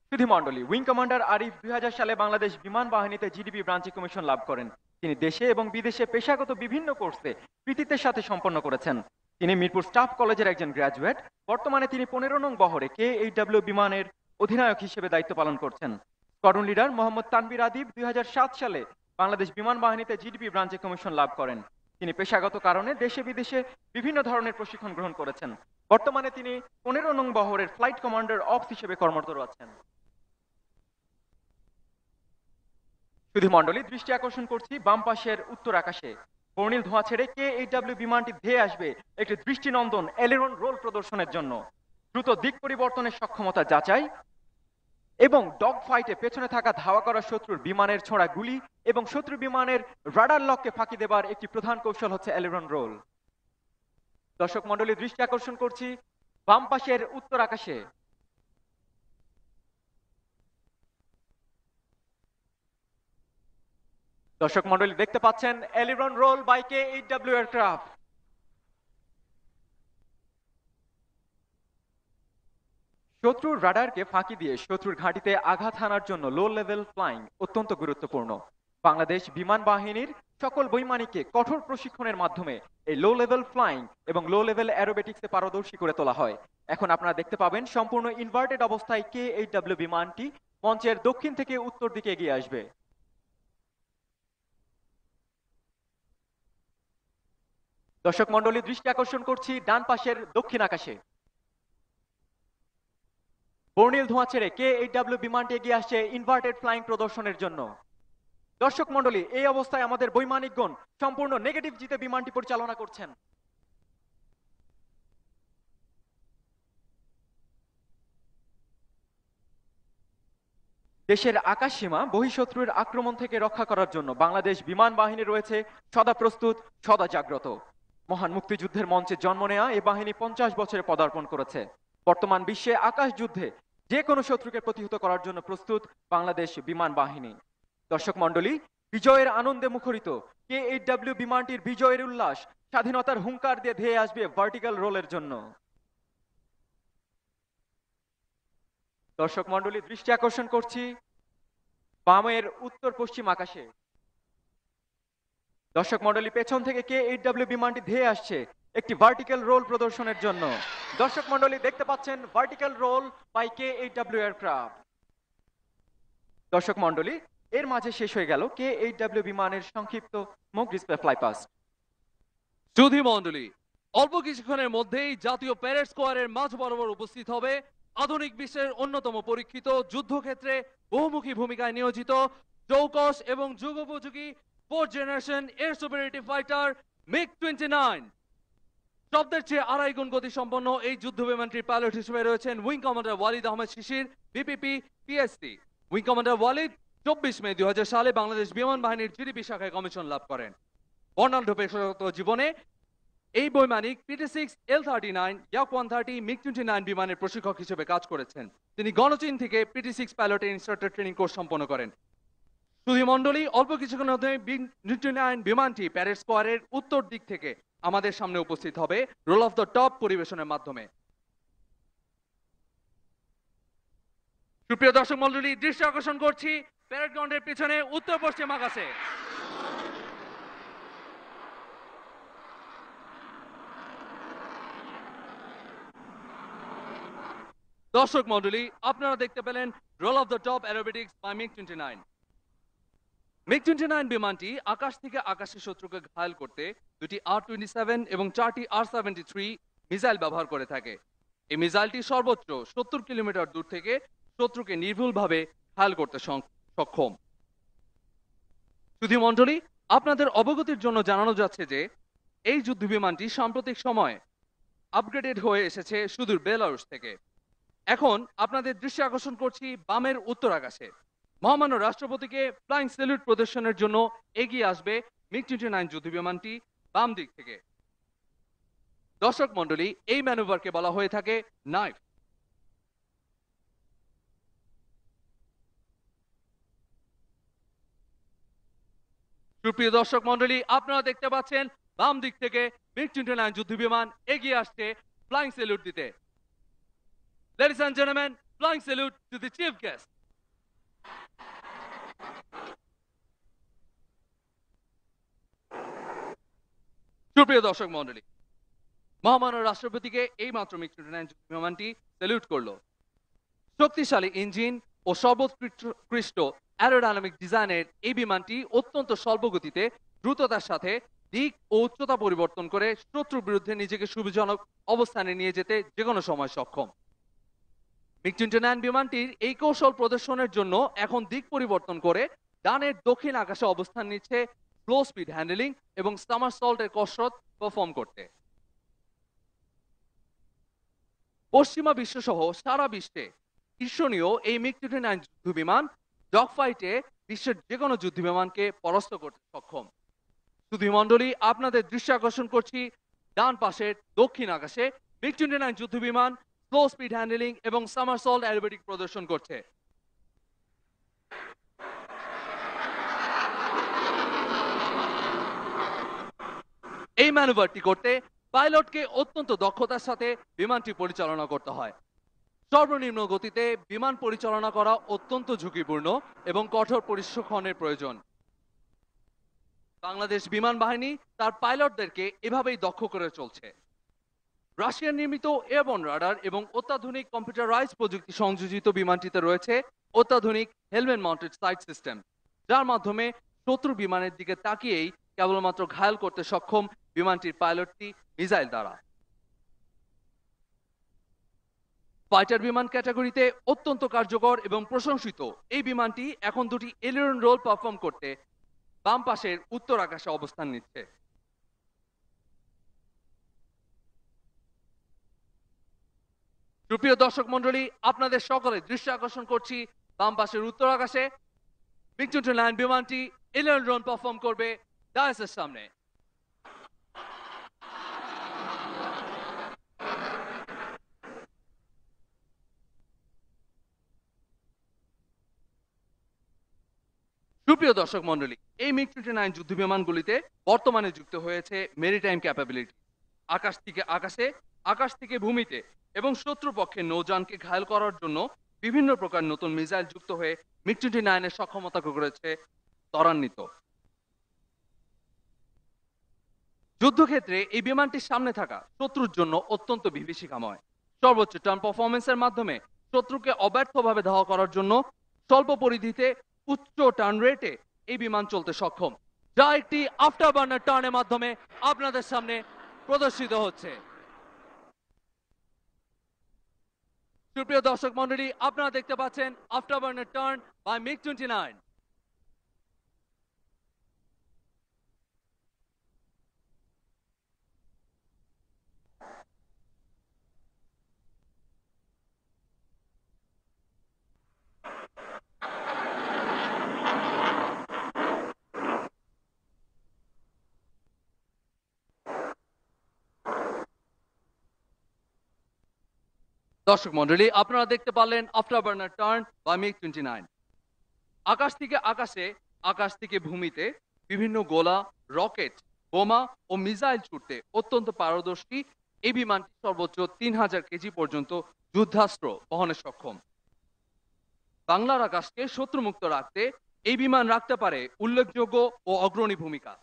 S20: সুধী মণ্ডলী, উইং কমান্ডার আরিফ 2000 সালে বাংলাদেশ বিমান বাহিনীতে জিডিবি ব্রাঞ্চে কমিশন লাভ করেন। তিনি দেশে এবং বিদেশে পেশাগত বিভিন্ন কোর্সে কৃতিত্বের সাথে সম্পন্ন করেছেন। তিনি মিরপুর স্টাফ কলেজের একজন গ্র্যাজুয়েট। বর্তমানে তিনি 15 নং বহরে K-8W বিমানের অধিনায়ক হিসেবে দায়িত্ব পালন করছেন। স্কোয়াড্রন লিডার মোহাম্মদ তানভীর আদিব 2007 সালে বাংলাদেশ বিমান বাহিনীতে জিডিবি ব্রাঞ্চে কমিশন লাভ করেন। তিনি পেশাগত কারণে দেশে বিদেশে বিভিন্ন ধরনের প্রশিক্ষণ গ্রহণ করেছেন। বর্তমানে তিনি 15 নং বহরের ফ্লাইট কমান্ডার অফিস হিসেবে কর্মরত আছেন। সুধী মণ্ডলী, দৃষ্টি আকর্ষণ করছি বাম পাশের উত্তর আকাশে। বর্ণিল ধোঁয়া ছেড়ে K-8W বিমানটি ধেয়ে আসবে একটি দৃষ্টিনন্দন এলিরন রোল প্রদর্শনের জন্য। দ্রুত দিক পরিবর্তনের সক্ষমতা যাচাই এবং ডগ ফাইটে পেছনে থাকা ধাওয়া করা শত্রুর বিমানের ছোড়া গুলি এবং শত্রু বিমানের রাডার লককে ফাঁকি দেবার একটি প্রধান কৌশল হচ্ছে এলিরন রোল। দর্শক মণ্ডলী, দৃষ্টি আকর্ষণ করছি বাম পাশের উত্তর আকাশে। দর্শক মণ্ডলী দেখতে পাচ্ছেন এলিরন রোল বাই K-8W এয়ারক্রাফট। শত্রুর রাডারকে ফাঁকি দিয়ে শত্রুর ঘাঁটিতে আঘাত হানার জন্য লো লেভেল ফ্লাইং অত্যন্ত গুরুত্বপূর্ণ। বাংলাদেশ বিমান বাহিনীর সকল বৈমানিককে কঠোর প্রশিক্ষণের মাধ্যমে এই লো লেভেল ফ্লাইং এবং লো লেভেল অ্যারোবেটিক্সে পারদর্শী করে তোলা হয়। এখন আপনারা দেখতে পাবেন সম্পূর্ণ ইনভার্টেড অবস্থায় K-8W বিমানটি মঞ্চের দক্ষিণ থেকে উত্তর দিকে এগিয়ে আসবে। দর্শক মণ্ডলী, দৃষ্টি আকর্ষণ করছি ডান পাশের দক্ষিণ আকাশে। বর্ণিল ধোঁয়া ছেড়ে K-8W বিমানটি এগিয়ে আসছে ইনভার্টেড ফ্লাইং প্রদর্শনের জন্য। দর্শক মণ্ডলী, এই অবস্থায় আমাদের বৈমানিকগণ সম্পূর্ণ নেগেটিভ জিতে বিমানটি পরিচালনা করছেন। দেশের আকাশ সীমা বহিঃশত্রুর আক্রমণ থেকে রক্ষা করার জন্য বাংলাদেশ বিমান বাহিনী রয়েছে সদা প্রস্তুত, সদা জাগ্রত। মহান মুক্তিযুদ্ধের মঞ্চে জন্ম নেওয়া এই বাহিনী 50 বছরে পদার্পণ করেছে। বর্তমান বিশ্বে আকাশ যুদ্ধে যে কোনো শত্রুকে প্রতিহত করার জন্য প্রস্তুত বাংলাদেশ বিমান বাহিনী। দর্শক মণ্ডলী, বিজয়ের আনন্দে মুখরিত K-8W বিমানটির বিজয়ের উল্লাস, স্বাধীনতার হুঙ্কার দিয়ে ধেয়ে আসবে ভার্টিক্যাল রোলের জন্য। দর্শক মণ্ডলী, দৃষ্টি আকর্ষণ করছি বামের উত্তর পশ্চিম আকাশে। দর্শক মণ্ডলী, পেছন থেকে K-8W বিমানটি ধেয়ে আসছে একটি ভার্টিক্যাল রোল প্রদর্শনের জন্য। দর্শক মণ্ডলী দেখতে পাচ্ছেন vertical role by K-8W aircraft. দর্শক মণ্ডলী, এর মাঝে শেষ হয়ে গেল K-8W বিমানের সংক্ষিপ্ত স্মোক ডিসপ্লে ফ্লাইপাস্ট।
S19: সুধী মণ্ডলী, অল্প কিছুক্ষণের মধ্যেই জাতীয় প্যারেড স্কোয়ারের মাঝ বরাবর উপস্থিত হবে আধুনিক বিশ্বের অন্যতম পরীক্ষিত যুদ্ধক্ষেত্রে বহুমুখী ভূমিকায় নিয়োজিত চৌকস এবং যুগোপযোগী 4th generation air superiority fighter MiG-29। শব্দের চেয়ে 2.5 গুণ গতি সম্পন্ন এই যুদ্ধ বিমানটির পাইলট হিসেবে রয়েছেন wing commander Walid Ahmed Shishir, BPP PSC. Wing commander Walid 24 মে 2000 সালে বাংলাদেশ বিমান বাহিনীর জিডিপি শাখায় কমিশন লাভ করেন। বর্ণাঢ্য পেশাগত জীবনে এই বৈমানিক PT6 L39 Yak 130 MiG-29 বিমানের প্রশিক্ষক হিসেবে কাজ করেছেন। তিনি গণচীন থেকে PT6 পাইলটের ইনস্ট্রাক্টর ট্রেনিং কোর্স সম্পন্ন করেন। সুধী মণ্ডলী, অল্প কিছুক্ষণের মধ্যে MiG-29 বিমানটি প্যারেড স্কোয়ারের উত্তর দিক থেকে আমাদের সামনে উপস্থিত হবে রোল অফ দ্য টপ পরিবেশনের মাধ্যমে। সুপ্রিয় দর্শক মণ্ডলী, দৃষ্টি আকর্ষণ করছি প্যারেড গ্রাউন্ডের পিছনে উত্তর পশ্চিম আকাশে। দর্শক মণ্ডলী, আপনারা দেখতে পেলেন roll off the top aerobatics by MiG-29। MiG-29 বিমানটি আকাশ থেকে আকাশে শত্রুকে ঘায়েল করতে দুটি R-27 এবং 4টি R-73 মিসাইল ব্যবহার করে থাকে। এই মিসাইলটি সর্বোচ্চ 70 কিলোমিটার দূর থেকে শত্রুকে নির্ভুলভাবে ঘায়েল করতে সক্ষম। সুধী মণ্ডলী, আপনাদের অবগতির জন্য জানানো যাচ্ছে যে এই যুদ্ধ বিমানটি সাম্প্রতিক সময়ে আপগ্রেডেড হয়ে এসেছে সুদূর বেলারুশ থেকে। এখন আপনাদের দৃষ্টি আকর্ষণ করছি বামের উত্তর আকাশে। মহামান্য রাষ্ট্রপতিকে ফ্লাইং স্যালুট প্রদর্শনের জন্য এগিয়ে আসবে MiG-29 যুদ্ধ বিমানটি বাম দিক থেকে। দর্শক মণ্ডলী, এই ম্যানুভারকে বলা হয়ে থাকে নাইফ। সুপ্রিয় দর্শক মণ্ডলী, আপনারা দেখতে পাচ্ছেন বাম দিক থেকে MiG-29 যুদ্ধ বিমান এগিয়ে আসছে ফ্লাইং স্যালুট দিতে। Ladies and gentlemen, flying salute to the chief guest. সুপ্রিয় দর্শক মণ্ডলী, মহামান্য রাষ্ট্রপতিকে এই মাত্র MiG-29 বিমানটি স্যালুট করলো। শক্তিশালী ইঞ্জিন ও সর্বোৎকৃষ্ট অ্যারোডাইনামিক ডিজাইনের এই বিমানটি অত্যন্ত স্বল্প গতিতে দ্রুততার সাথে দিক ও উচ্চতা পরিবর্তন করে শত্রুর বিরুদ্ধে নিজেকে সুবিধাজনক অবস্থানে নিয়ে যেতে যে কোনো সময় সক্ষম। MiG-29 বিমানটির এই কৌশল প্রদর্শনের জন্য এখন দিক পরিবর্তন করে ডানের দক্ষিণ আকাশে অবস্থান নিচ্ছে স্লো স্পিড হ্যান্ডেলিং এবং সামারসল্টের কসরত পারফর্ম করতে। পশ্চিমা বিশ্ব সহ সারা বিশ্বে ঈর্ষণীয় এই MiG-29 যুদ্ধ বিমান ডগ ফাইটে বিশ্বের যে কোনো যুদ্ধ বিমানকে পরাস্ত করতে সক্ষম। সুধী মণ্ডলী, আপনাদের দৃষ্টি আকর্ষণ করছি ডান পাশের দক্ষিণ আকাশে MiG-29 যুদ্ধ বিমান স্লো স্পিড হ্যান্ডেলিং এবং সামারসল্ট অ্যারোবেটিক প্রদর্শন করছে। এই ম্যানুভারটি করতে পাইলটকে অত্যন্ত দক্ষতার সাথে বিমানটি পরিচালনা করতে হয়। সর্বনিম্ন গতিতে বিমান পরিচালনা করা অত্যন্ত ঝুঁকিপূর্ণ এবং কঠোর প্রশিক্ষণের প্রয়োজন। বাংলাদেশ বিমান বাহিনী তার পাইলটদেরকে এভাবেই দক্ষ করে চলছে। রাশিয়ান নির্মিত এয়ারবর্ন রাডার এবং অত্যাধুনিক কম্পিউটারাইজ প্রযুক্তি সংযোজিত বিমানটিতে রয়েছে অত্যাধুনিক হেলমেট মাউন্টেড সাইট সিস্টেম, যার মাধ্যমে শত্রু বিমানের দিকে তাকিয়েই কেবলমাত্র ঘায়েল করতে সক্ষম বিমানটির পাইলটটি মিসাইল দ্বারা। ফাইটার বিমান ক্যাটাগরিতে অত্যন্ত কার্যকর এবং প্রশংসিত এই বিমানটি এখন দুটি এলিয়ন রোল পারফর্ম করতে বাম পাশের উত্তর আকাশে অবস্থান নিচ্ছে। সুপ্রিয় দর্শক মণ্ডলী, আপনাদের সকলে দৃষ্টি আকর্ষণ করছি বাম পাশের উত্তর আকাশে MiG-29 বিমানটি এলিয়ন রোল পারফর্ম করবে ডায়াসের সামনে। সুপ্রিয় দর্শক মণ্ডলী, এই MiG-29 যুদ্ধ বিমানগুলিতে বর্তমানে যুক্ত হয়েছে মেরিটাইম ক্যাপাবিলিটি। আকাশ থেকে ভূমিতে এবং শত্রুপক্ষের নৌযানকে ঘায়েল করার জন্য বিভিন্ন প্রকার নতুন মিসাইল যুক্ত হয়ে MiG-29 এর সক্ষমতাকে করেছে ত্বরান্বিত। যুদ্ধক্ষেত্রে এই বিমানটির সামনে থাকা শত্রুর জন্য অত্যন্ত বিভীষিকাময়। সর্বোচ্চ টার্ন পারফরমেন্সের মাধ্যমে শত্রুকে অব্যর্থভাবে ধাওয়া করার জন্য স্বল্প পরিধিতে উচ্চ টার্ন রেটে এই বিমান চলতে সক্ষম, যা একটি আফটার বার্নার টার্নের মাধ্যমে আপনাদের সামনে প্রদর্শিত হচ্ছে। সুপ্রিয় দর্শক মণ্ডলী, আপনারা দেখতে পাচ্ছেন after burner turn by MiG-29। দর্শক মন্ডলী, আপনারা দেখতে পারলেন afterburner turn by MiG 29। আকাশ থেকে আকাশে, আকাশ থেকে ভূমিতে বিভিন্ন গোলা, রকেট, বোমা ও মিসাইল ছুটতে অত্যন্ত পারদর্শী এই বিমানটি সর্বোচ্চ 3000 কেজি পর্যন্ত যুদ্ধাস্ত্র বহনে সক্ষম। বাংলার আকাশকে শত্রুমুক্ত রাখতে এই বিমান রাখতে পারে উল্লেখযোগ্য ও অগ্রণী ভূমিকা।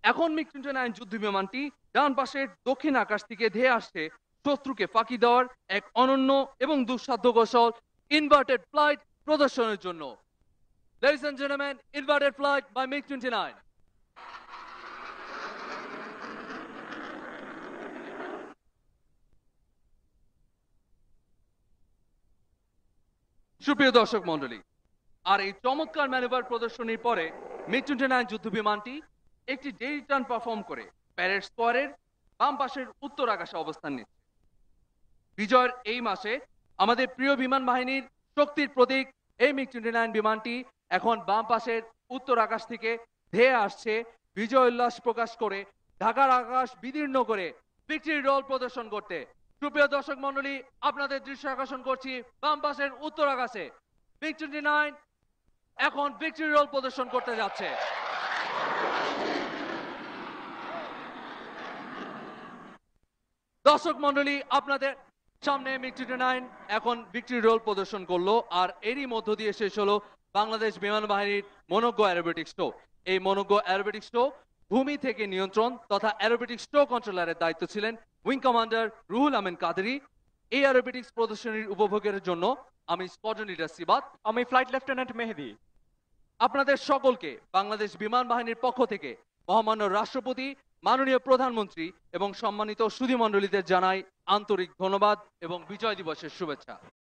S19: এখন মিগ 29 যুদ্ধ বিমানটি ডান পাশের দক্ষিণ আকাশ থেকে ধেয়ে আসছে শত্রুকে ফাঁকি দেওয়ার এক অনন্য এবং দুঃসাধ্য কৌশল ইনভার্টেড ফ্লাইট প্রদর্শনের জন্য। Ladies and gentlemen, inverted flight by MiG 29. সুপ্রিয় দর্শক মন্ডলী, আর এই চমৎকার ম্যানুভার প্রদর্শনীর পরে মিগ 29 যুদ্ধ বিমানটি একটি ডে রিটার্ন পারফর্ম করে প্যারেড স্কোয়ারের বাম পাশের উত্তর আকাশে অবস্থান নিচ্ছে। বিজয়ের এই মাসে আমাদের প্রিয় বিমান বাহিনীর শক্তির প্রতীক এই মিগ 29 বিমানটি এখন বাম পাশের উত্তর আকাশ থেকে ধেয়ে আসছে বিজয় উল্লাস প্রকাশ করে ঢাকার আকাশ বিদীর্ণ করে ভিক্টরি রোল প্রদর্শন করতে। সুপ্রিয় দর্শক মন্ডলী, আপনাদের দৃশ্য আকর্ষণ করছি বাম পাশের উত্তর আকাশে মিগ 29 এখন ভিক্টরি রোল প্রদর্শন করতে যাচ্ছে। দর্শক মন্ডলী, আপনাদের সামনে মিগ 29 এখন ভিক্টরি রোল প্রদর্শন করলো, আর এরই মধ্য দিয়ে শেষ হলো বাংলাদেশ বিমান বাহিনীর মনোজ্ঞ অ্যারোবেটিক্স শো। এই মনোজ্ঞ অ্যারোবেটিক্স শো ভূমি থেকে নিয়ন্ত্রণ তথা অ্যারোবেটিক্স শো কন্ট্রোলারের দায়িত্ব ছিলেন উইং কমান্ডার রুহুল আমিন কাদেরী। এই অ্যারোবেটিক্স প্রদর্শনীর উপভোগের জন্য আমি স্কোয়াড্রন লিডার সিবাত,
S20: আমি ফ্লাইট লেফটেন্যান্ট মেহেদি।
S19: আপনাদের সকলকে বাংলাদেশ বিমান বাহিনীর পক্ষ থেকে মহামান্য রাষ্ট্রপতি, মাননীয় প্রধানমন্ত্রী এবং সম্মানিত সুধী মণ্ডলীদের জানাই আন্তরিক ধন্যবাদ এবং বিজয় দিবসের শুভেচ্ছা।